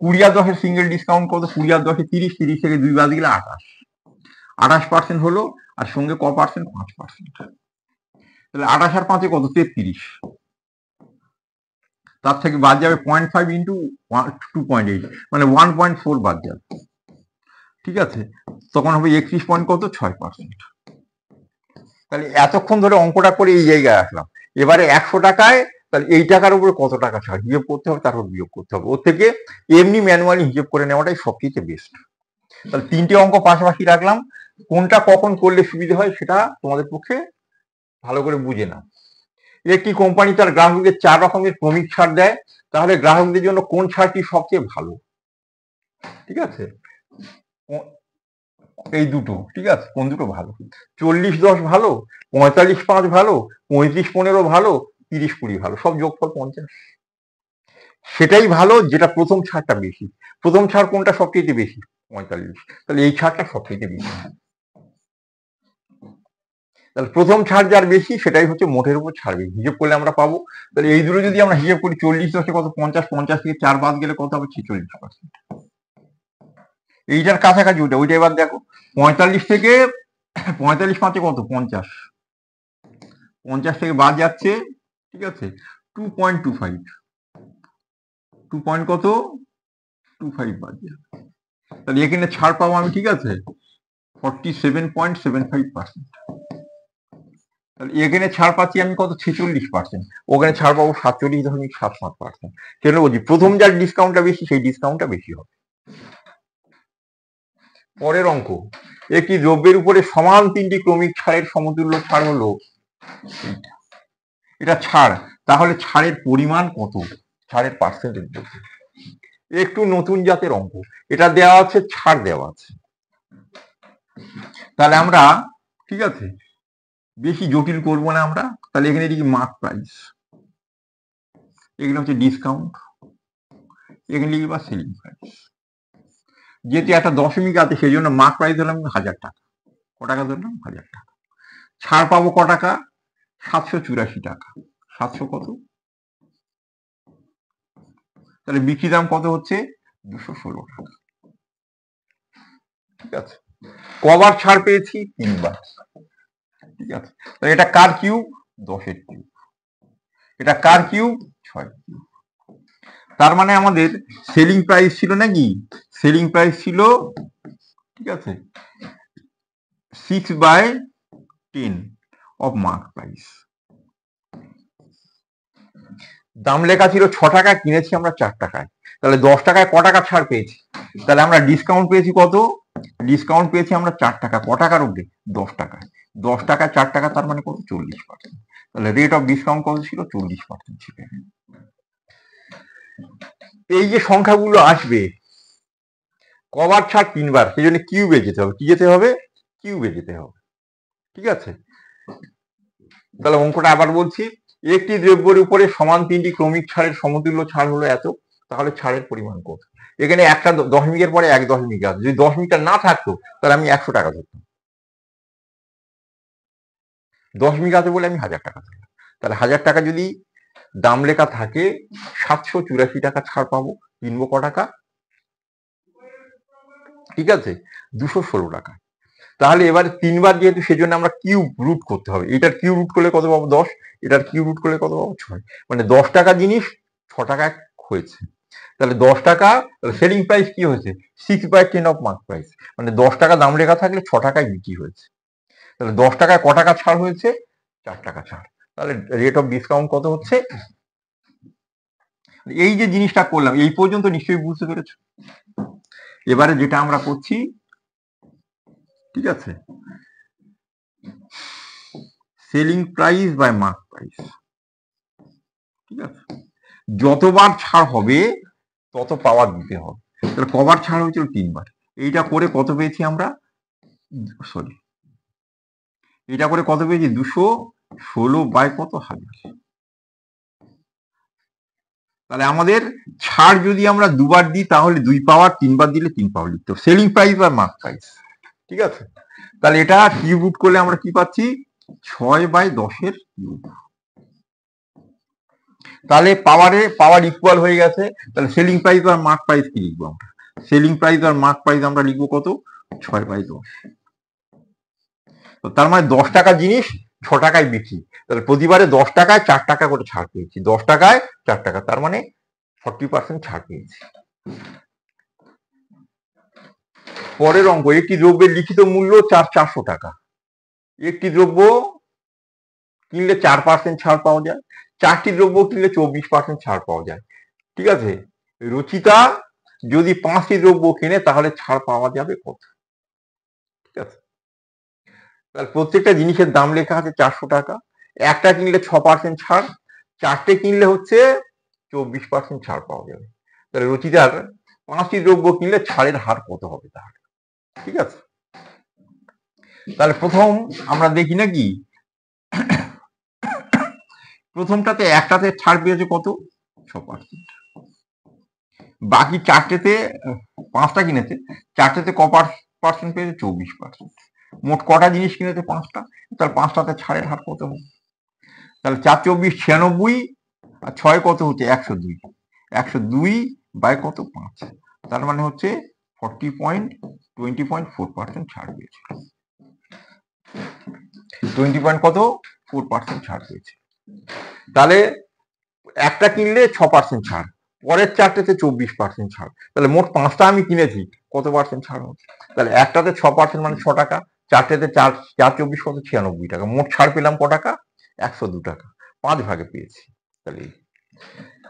20 আর 10 সিঙ্গেল ডিসকাউন্ট কত? 20 আর 10 30, 30 থেকে 2 বাদ দিলে 28। 28% হলো, আর সঙ্গে ক পার্সেন্ট? 5%। তাহলে 28 আর 5 কত? 33। তার থেকে বাদ যাবে 0.5 ইন্টু 2.8, মানে 1.4 বাদ যাবে। ঠিক আছে, তখন হবে 31 পয়েন্ট কত? 6%। তাহলে এতক্ষণ ধরে অঙ্কটা করে এই জায়গায় আসলাম। এবারে 100 টাকায়, তাহলে এই টাকার উপরে কত টাকা ছাড় হিসেব করতে হবে, তারপর বিয়োগ করতে হবে। ওর থেকে এমনি ম্যানুয়ালি হিসেব করে নেওয়াটাই সবচেয়ে বেস্ট। তাহলে 3টে অঙ্ক পাশাপাশি রাখলাম, কোনটা কখন করলে সুবিধা হয় সেটা তোমাদের পক্ষে ভালো করে বুঝে নাও। একটি কোম্পানি তার গ্রাহকদের 4 রকমের ক্রমিক ছাড় দেয়, তাহলে গ্রাহকদের জন্য কোন ছাড়টি সবচেয়ে ভালো? ঠিক আছে, এই দুটো। ঠিক আছে, কোন দুটো ভালো? 40 10 ভালো, 45 5 ভালো, 35 15 ভালো, 30 20 ভালো, সব যোগফল 50। সেটাই ভালো যেটা প্রথম ছাড়টা বেশি। প্রথম ছাড় কোনটা সবচেয়ে বেশি? 45। তাহলে এই ছাড়টা সবচেয়ে বেশি। তাহলে প্রথম ছাড় যার বেশি সেটাই হচ্ছে মোটের উপর ছাড় বেশি। হিসেব করলে আমরা পাবো। তাহলে এই দুটো যদি আমরা হিসেব করি, 40 10 কত? 50। 50 থেকে 4 বাদ গেলে কত হবে? 46%। এইটার কাছাকাছি ওইটা এবার দেখো, 45 থেকে 45 5 কত? 50। 50 থেকে বাদ যাচ্ছে, ঠিক আছে, 2.25। 2 কত? 25 বাদ যাবে। তাহলে এখানে ছাড় পাবো আমি, ঠিক আছে, 47.75%। তাহলে এখানে ছাড় পাচ্ছি আমি কত? 46%। ওখানে ছাড় পাবো 47.77%। কেন বলছি? প্রথম যার ডিসকাউন্টটা বেশি সেই ডিসকাউন্টটা বেশি হবে। পরের অঙ্ক, একটি দ্রব্যের উপরে সমান 3টি ক্রমিক ছাড়ের সমতুল্য ছাড় হলো এটা ছাড়, তাহলে ছাড়ের পরিমাণ কত? ছাড়ের পার্সেন্টেজ বলতে। একটু নতুন জাতের অঙ্ক, এটা দেওয়া আছে, ছাড় দেওয়া আছে। তাহলে আমরা, ঠিক আছে, বেশি জটিল করব না আমরা। তাহলে এখানে লিখি মার্ক প্রাইস, এখানে হচ্ছে ডিসকাউন্ট, এখানে লিখি বা সেলিং প্রাইস। যেহেতু একটা দশমিক আছে সেই জন্য মার্ক প্রাইস হলাম 1000 টাকা। ক টাকা ধরলাম? 1000 টাকা। ছাড় পাবো ক টাকা? 784 টাকা। 700 কত? তাহলে বিক্রি দাম কত হচ্ছে? 216 টাকা। ঠিক আছে, কবার ছাড় পেয়েছি? 3 বার। ঠিক আছে, তাহলে এটা কার কিউব? 10-এর কিউব। এটা কার কিউব? 6। তার মানে আমাদের সেলিং প্রাইস ছিল নাকি? সেলিং প্রাইস ছিল, ঠিক আছে, 6/10 অফ মার্ক প্রাইস। দাম লেখা ছিল 6 টাকা, কিনেছি আমরা 4 টাকায়। তাহলে 10 টাকায় ক টাকা ছাড় পেয়েছি? তাহলে আমরা ডিসকাউন্ট পেয়েছি কত? ডিসকাউন্ট পেয়েছি আমরা 4 টাকা। ক টাকার উপরে? 10 টাকায়। 10 টাকায় 4 টাকা, তার মানে কত? 40%। তাহলে রেট অফ ডিসকাউন্ট কত ছিল? 40% ছিল। এই যে সংখ্যাগুলো আসবে, কবার ছাড়? 3 বার। সেই জন্য কিউবে যেতে হবে। কি যেতে হবে? কিউবে যেতে হবে। ঠিক আছে, তাহলে অঙ্কটা আবার বলছি, একটি দ্রব্যের উপরে সমান 3টি ক্রমিক ছাড়ের সমতুল্য ছাড় হলো এত, তাহলে ছাড়ের পরিমাণ কত? এখানে একটা দশমিকের পরে 1 দশমিক আছে, যদি 10 মিটার না থাকতো তাহলে আমি 100 টাকা ধরতাম। 10 আছে বলে আমি 1000 টাকা ধরলাম। তাহলে 1000 টাকা যদি দাম লেখা থাকে, 784 টাকা ছাড় পাবো। কিনবো ক টাকা? ঠিক আছে, 216 টাকা। তাহলে এবারে 3 বার যেহেতু, সেজন্য আমরা কিউব রুট করতে হবে। এটার কিউব রুট করলে কত পাবো? 10। এটার কিউব রুট করলে কত পাবো? 6। মানে 10 টাকা জিনিস 6 টাকায় হয়েছে। তাহলে 10 টাকা সেলিং প্রাইস কি হয়েছে? 6/10 অফ মার্ক প্রাইস। মানে 10 টাকা দাম লেখা থাকলে 6 টাকায় বিক্রি হয়েছে। তাহলে 10 টাকায় ক টাকা ছাড় হয়েছে? 4 টাকা ছাড়। তাহলে রেট অফ ডিসকাউন্ট কত হচ্ছে? এই যে জিনিসটা করলাম, এই পর্যন্ত নিশ্চয়ই বুঝতে পেরেছো। এবারে যেটা আমরা করছি, ঠিক আছে, selling price by mark price. ঠিক আছে, যতবার ছাড় হবে তত পাওয়ার দিতে হবে। তাহলে কবার ছাড় হয়েছিল? 3 বার। এইটা করে কত পেয়েছি আমরা? সরি, এটা করে কত পেয়েছি? 216 বাই কত? 1000। তাহলে আমাদের ছাড় যদি আমরা 2 বার দিই তাহলে 2 পাওয়ার, 3 বার দিলে 3 পাওয়ার লিখতে হবে। সেলিং প্রাইস বা মার্ক প্রাইস। ঠিক আছে, তাহলে এটা কিউব রুট করলে আমরা কি পাচ্ছি? 6/10 কিউব। তাহলে পাওয়ার ইকুয়াল হয়ে গেছে। তাহলে সেলিং প্রাইস আর মার্ক প্রাইস কি লিখবো আমরা? সেলিং প্রাইস আর মার্ক প্রাইস আমরা লিখবো কত? 6/10। তার মানে 10 টাকা জিনিস 6 টাকায় বিক্রি। তাহলে প্রতিবারে 10 টাকায় 4 টাকা করে ছাড় পেয়েছি। 10 টাকায় 4 টাকা, তার মানে 40% ছাড় পেয়েছি। পরের অঙ্ক, একটি দ্রব্যের লিখিত মূল্য 400 টাকা। একটি দ্রব্য কিনলে 4% ছাড় পাওয়া যায়, 4টি দ্রব্য কিনলে 24% ছাড় পাওয়া যায়। ঠিক আছে, রচিতা যদি 5টি দ্রব্য কিনে তাহলে ছাড় পাওয়া যাবে কত? ঠিক আছে, তাহলে প্রত্যেকটা জিনিসের দাম লেখা আছে 400 টাকা। একটা কিনলে 6% ছাড়, 4টে কিনলে হচ্ছে 24% ছাড় পাওয়া যাবে। তাহলে রচিতার 5টি দ্রব্য কিনলে ছাড়ের হার কত হবে তাহলে? ঠিক আছে, তাহলে প্রথম আমরা দেখি নাকি, প্রথমটাতে একটাতে ছাড় পেয়েছে কত? 6%। বাকি চারটেতে 5টা কিনেছে, চারটেতে ক পার্সেন্ট পেয়েছে? 24%। মোট কটা জিনিস কিনেছে? 5টা। তাহলে 5টাতে ছাড়ের হার কত হবে? তাহলে 4 24 96, আর 6 কত হচ্ছে? 102। 102 বাই কত? 5। তার মানে হচ্ছে 20.4% ছাড় পেয়েছে। 20.4% ছাড় পেয়েছে। তাহলে একটা কিনলে 6% ছাড়, পরের চারটেতে 24% ছাড়, তাহলে মোট 5টা আমি কিনেছি, কত পার্সেন্ট ছাড় হচ্ছে? তাহলে একটাতে 6% মানে 6 টাকা, চারটেতে 4 24 কত? 96 টাকা। মোট ছাড় পেলাম ক টাকা? 102 টাকা। 5 ভাগে পেয়েছি। তাহলে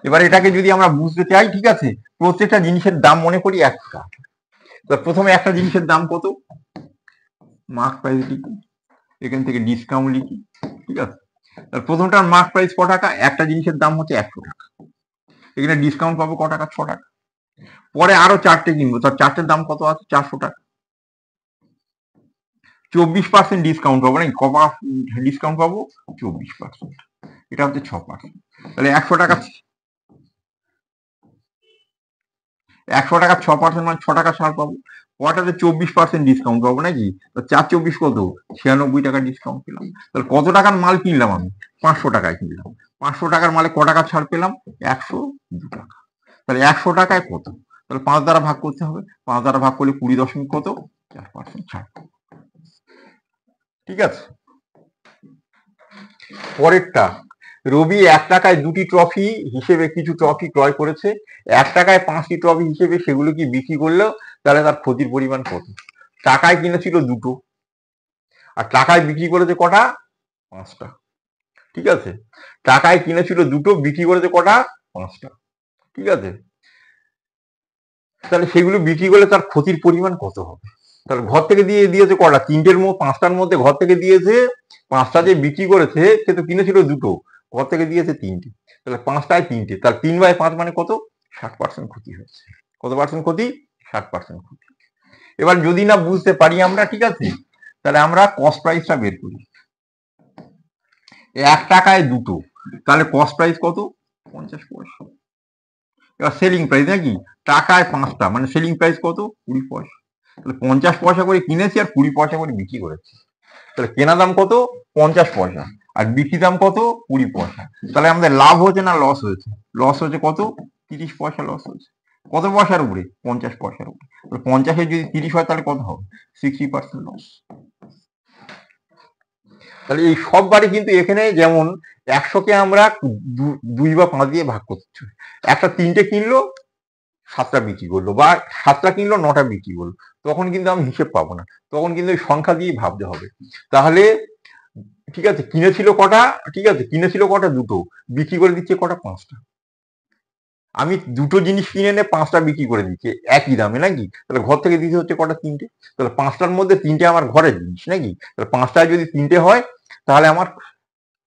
এবার এটাকে যদি আমরা বুঝতে চাই, ঠিক আছে, প্রত্যেকটা জিনিসের দাম মনে করি 1 টাকা। প্রথমে একটা জিনিসের দাম কত? মার্ক প্রাইস লিখি, এখান থেকে ডিসকাউন্ট লিখি, ঠিক আছে। তাহলে প্রথমটার মার্ক প্রাইস ক টাকা? একটা জিনিসের দাম হচ্ছে 100 টাকা। এখানে ডিসকাউন্ট পাবো ক টাকা? 6 টাকা। পরে আরো চারটে কিনবো, তার চারটের দাম কত আছে? 400 টাকা। 24% ডিসকাউন্ট পাবো, নাকি? কত ডিসকাউন্ট পাবো? 24%। এটা হচ্ছে 6%। তাহলে 100 টাকা, 100 টাকা 6% মানে 6 টাকা ছাড় পাবো। কটাতে 24% ডিসকাউন্ট পাবো, নাকি? 4 24 কত? 96 টাকা ডিসকাউন্ট পেলাম। তাহলে কত টাকার মাল কিনলাম আমি? 500 টাকায় কিনলাম। 500 টাকার মালে ক টাকা ছাড় পেলাম? 102 টাকা। তাহলে 100 টাকায় কত? তাহলে 5 দ্বারা ভাগ করতে হবে। 5 দ্বারা ভাগ করলে 20 দশমিক কত? 4% ছাড়। ঠিক আছে। পরেরটা, রবি 1 টাকায় 2টি ট্রফি হিসেবে কিছু ট্রফি ক্রয় করেছে। 1 টাকায় 5টি ট্রফি হিসেবে সেগুলো কি বিক্রি করলেও তাহলে তার ক্ষতির পরিমাণ কত? টাকায় কিনেছিল 2টো, আর টাকায় বিক্রি করেছে কটা? 5টা। ঠিক আছে, টাকায় কিনেছিল 2টো, বিক্রি করেছে কটা? 5টা। ঠিক আছে, তাহলে সেগুলো বিক্রি করলে তার ক্ষতির পরিমাণ কত হবে? তাহলে ঘর থেকে দিয়েছে কটা? 3টের মধ্যে 5টার মধ্যে ঘর থেকে দিয়েছে, 5টা যে বিক্রি করেছে সে তো কিনেছিল 2টো, ঘর থেকে দিয়েছে 3টে। তাহলে 5টায় 3টে, তাহলে 3/5 মানে কত? 60% ক্ষতি হচ্ছে। কত পার্সেন্ট ক্ষতি? 60% ক্ষতি। এবার যদি না বুঝতে পারি আমরা, ঠিক আছে, তাহলে আমরা কস্ট প্রাইসটা বের করি। 1 টাকায় 2টো, তাহলে কস্ট প্রাইস কত? 50 পয়সা। এবার সেলিং প্রাইস, নাকি? টাকায় 5টা মানে সেলিং প্রাইস কত? 20 পয়সা। তাহলে 50 পয়সা করে কিনেছি আর 20 পয়সা করে বিক্রি করেছি। তাহলে কেনা দাম কত? 50 পয়সা, আর বিক্রি দাম কত? 20 পয়সা। তাহলে আমাদের লাভ হয়েছে না লস হয়েছে? লস হয়েছে কত? 30 পয়সা লস হয়েছে। কত পয়সার উপরে? 50 পয়সার উপরে। 50-এ যদি 30 হয় তাহলে কত হবে? 60% লস। তাহলে এই সববারই কিন্তু এখানে যেমন 100কে আমরা 2 বা 5 দিয়ে ভাগ করতে, একটা 3টে কিনলো 7টা বিক্রি করলো, বা 7টা কিনলো 9টা বিক্রি করলো, তখন কিন্তু আমি হিসেব পাবো না, তখন কিন্তু ওই সংখ্যা দিয়ে ভাবতে হবে। তাহলে ঠিক আছে, কিনেছিল কটা? ঠিক আছে, কিনেছিল কটা? 2টো, বিক্রি করে দিচ্ছে কটা? 5টা। আমি 2টো জিনিস কিনে এনে 5টা বিক্রি করে দিচ্ছি একই দামে, নাকি? তাহলে ঘর থেকে দিতে হচ্ছে কটা? 3টে। তাহলে 5টার মধ্যে 3টে আমার ঘরের জিনিস, নাকি? তাহলে 5টায় যদি 3টে হয় তাহলে আমার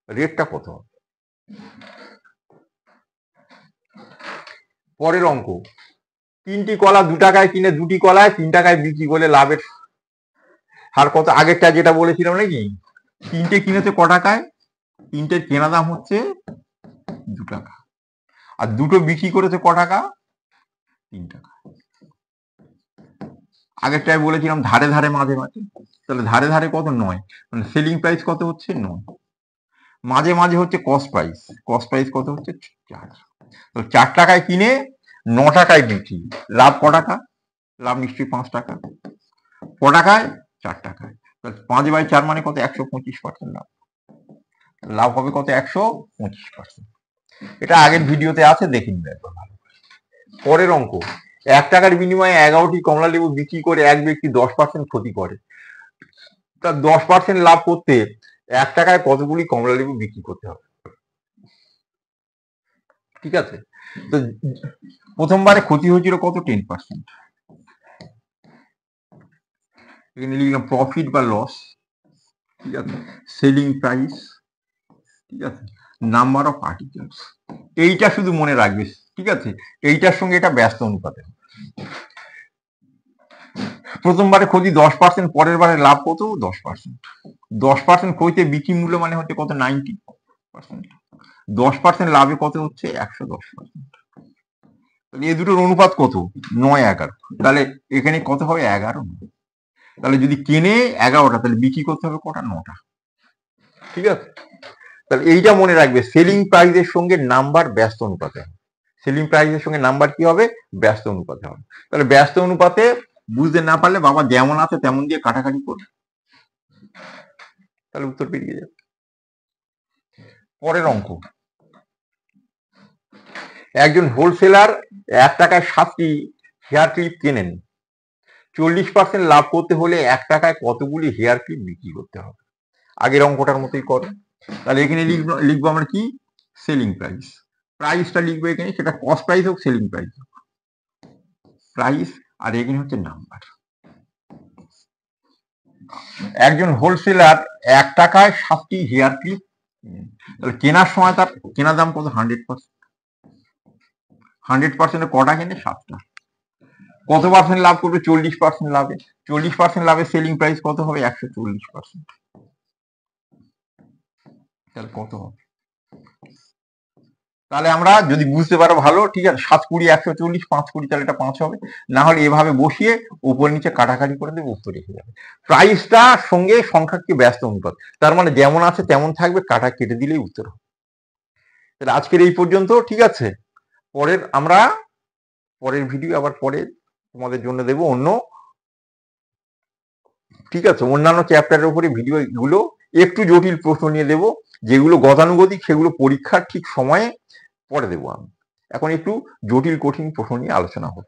রেটটা কত হবে? পরের অঙ্ক, 3টি কলা 2 টাকায় কিনে 2টি কলায় 3 টাকায় বিক্রি করলে লাভের হার কত? আগেরটা যেটা বলেছিলাম, নাকি? 3টে কিনেছে ক টাকায়? 3টের কেনা দাম হচ্ছে 2 টাকা, আর 2টো বিক্রি করেছে ক টাকা? 3 টাকা। আগেরটাই বলেছিলাম ধারে ধারে মাঝে মাঝে, তাহলে ধারে ধারে কত? 9, মানে সেলিং প্রাইস কত হচ্ছে? 9। মাঝে মাঝে হচ্ছে কস্ট প্রাইস, কস্ট প্রাইস কত হচ্ছে? 4। তো 4 টাকায় কিনে 9 টাকায় বিক্রি, লাভ ক টাকা? লাভ নিশ্চয়ই 5 টাকা। ক টাকায়? 4 টাকায়। তাহলে 5/4 মানে কত? 125% লাভ। লাভ হবে কত? 125%। এটা আগের ভিডিওতে আছে, দেখে নিন একবার ভালো। পরের অঙ্ক, 1 টাকার বিনিময়ে 11টি কমলা লেবু বিক্রি করে এক ব্যক্তি 10% ক্ষতি করে। তার 10% লাভ করতে 1 টাকায় কতগুলি কমলা লেবু বিক্রি করতে হবে? ঠিক আছে, তো প্রথমবারে ক্ষতি হয়েছিল কত? 10%। এখানে লিখলাম প্রফিট বা লস, ঠিক আছে, সেলিং প্রাইস, ঠিক আছে, নাম্বার অফ আর্টিকেলস। এইটা শুধু মনে রাখবে, ঠিক আছে, এইটার সঙ্গে এটা ব্যস্ত অনুপাতে। প্রথমবারে ক্ষতি 10%, পরের বারে লাভ কত? 10%। 10% ক্ষতিতে বিক্রি মূল্য মানে হচ্ছে কত? 90%। 10% লাভে কত হচ্ছে? 110%। তাহলে এই দুটোর অনুপাত কত? 9-11। তাহলে এখানে কত হবে? 11। তাহলে যদি কেনে 11টা, তাহলে বিক্রি করতে হবে কটা? 9টা। ঠিক আছে, তাহলে এইটা মনে রাখবে, সেলিং প্রাইসের সঙ্গে নাম্বার ব্যস্ত অনুপাতে হবে। সেলিং প্রাইসের সঙ্গে নাম্বার কি হবে? ব্যস্ত অনুপাতে হবে। তাহলে ব্যস্ত অনুপাতে বুঝতে না পারলে বাবা যেমন আছে তেমন দিয়ে কাটাকাটি করবে, তাহলে উত্তর বেরিয়ে যাবে। পরের অঙ্ক, একজন হোলসেলার 1 টাকায় 7টি হেয়ার ক্লিপ কেনেন। 40% লাভ করতে হলে 1 টাকায় কতগুলি হেয়ার ক্লিপ বিক্রি করতে হবে? আগের অঙ্কটার মতোই করো। তাহলে এখানে লিখবো আমরা কি? Selling price. প্রাইসটা লিখবো এখানে, সেটা কস্ট প্রাইস হোক সেলিং প্রাইস হোক, প্রাইস। আর এখানে হচ্ছে নাম্বার। একজন হোলসেলার 1 টাকায় 7টি হেয়ার ক্লিপ, তাহলে কেনার সময় তার কেনার দাম কত? 100%। 100% কটা কেনে? 7টা। কত পার্সেন্ট লাভ করবে? 40% লাভে। 40% লাভে সেলিং প্রাইস কত হবে? 140%। তাহলে কত হবে? তাহলে আমরা যদি বুঝতে পারো ভালো, ঠিক আছে, 7 20 140, 5 20, তাহলে এটা 5 হবে। না হলে এভাবে বসিয়ে উপর নিচে কাটাকাটি করে দেবে, উত্তর এসে যাবে। প্রাইসটা সঙ্গে সংখ্যাকে ব্যস্ত অনুপাত, তার মানে যেমন আছে তেমন থাকবে, কাটা কেটে দিলেই উত্তর হবে। তাহলে আজকের এই পর্যন্ত, ঠিক আছে। পরের ভিডিও আবার পরে তোমাদের জন্য দেব অন্য, ঠিক আছে, অন্যান্য চ্যাপ্টারের উপরে ভিডিও গুলো একটু জটিল প্রশ্ন নিয়ে দেব, যেগুলো গতানুগতিক সেগুলো পরীক্ষার ঠিক সময়ে পরে দেবো আমি। এখন একটু জটিল কঠিন প্রশ্ন নিয়ে আলোচনা হোক।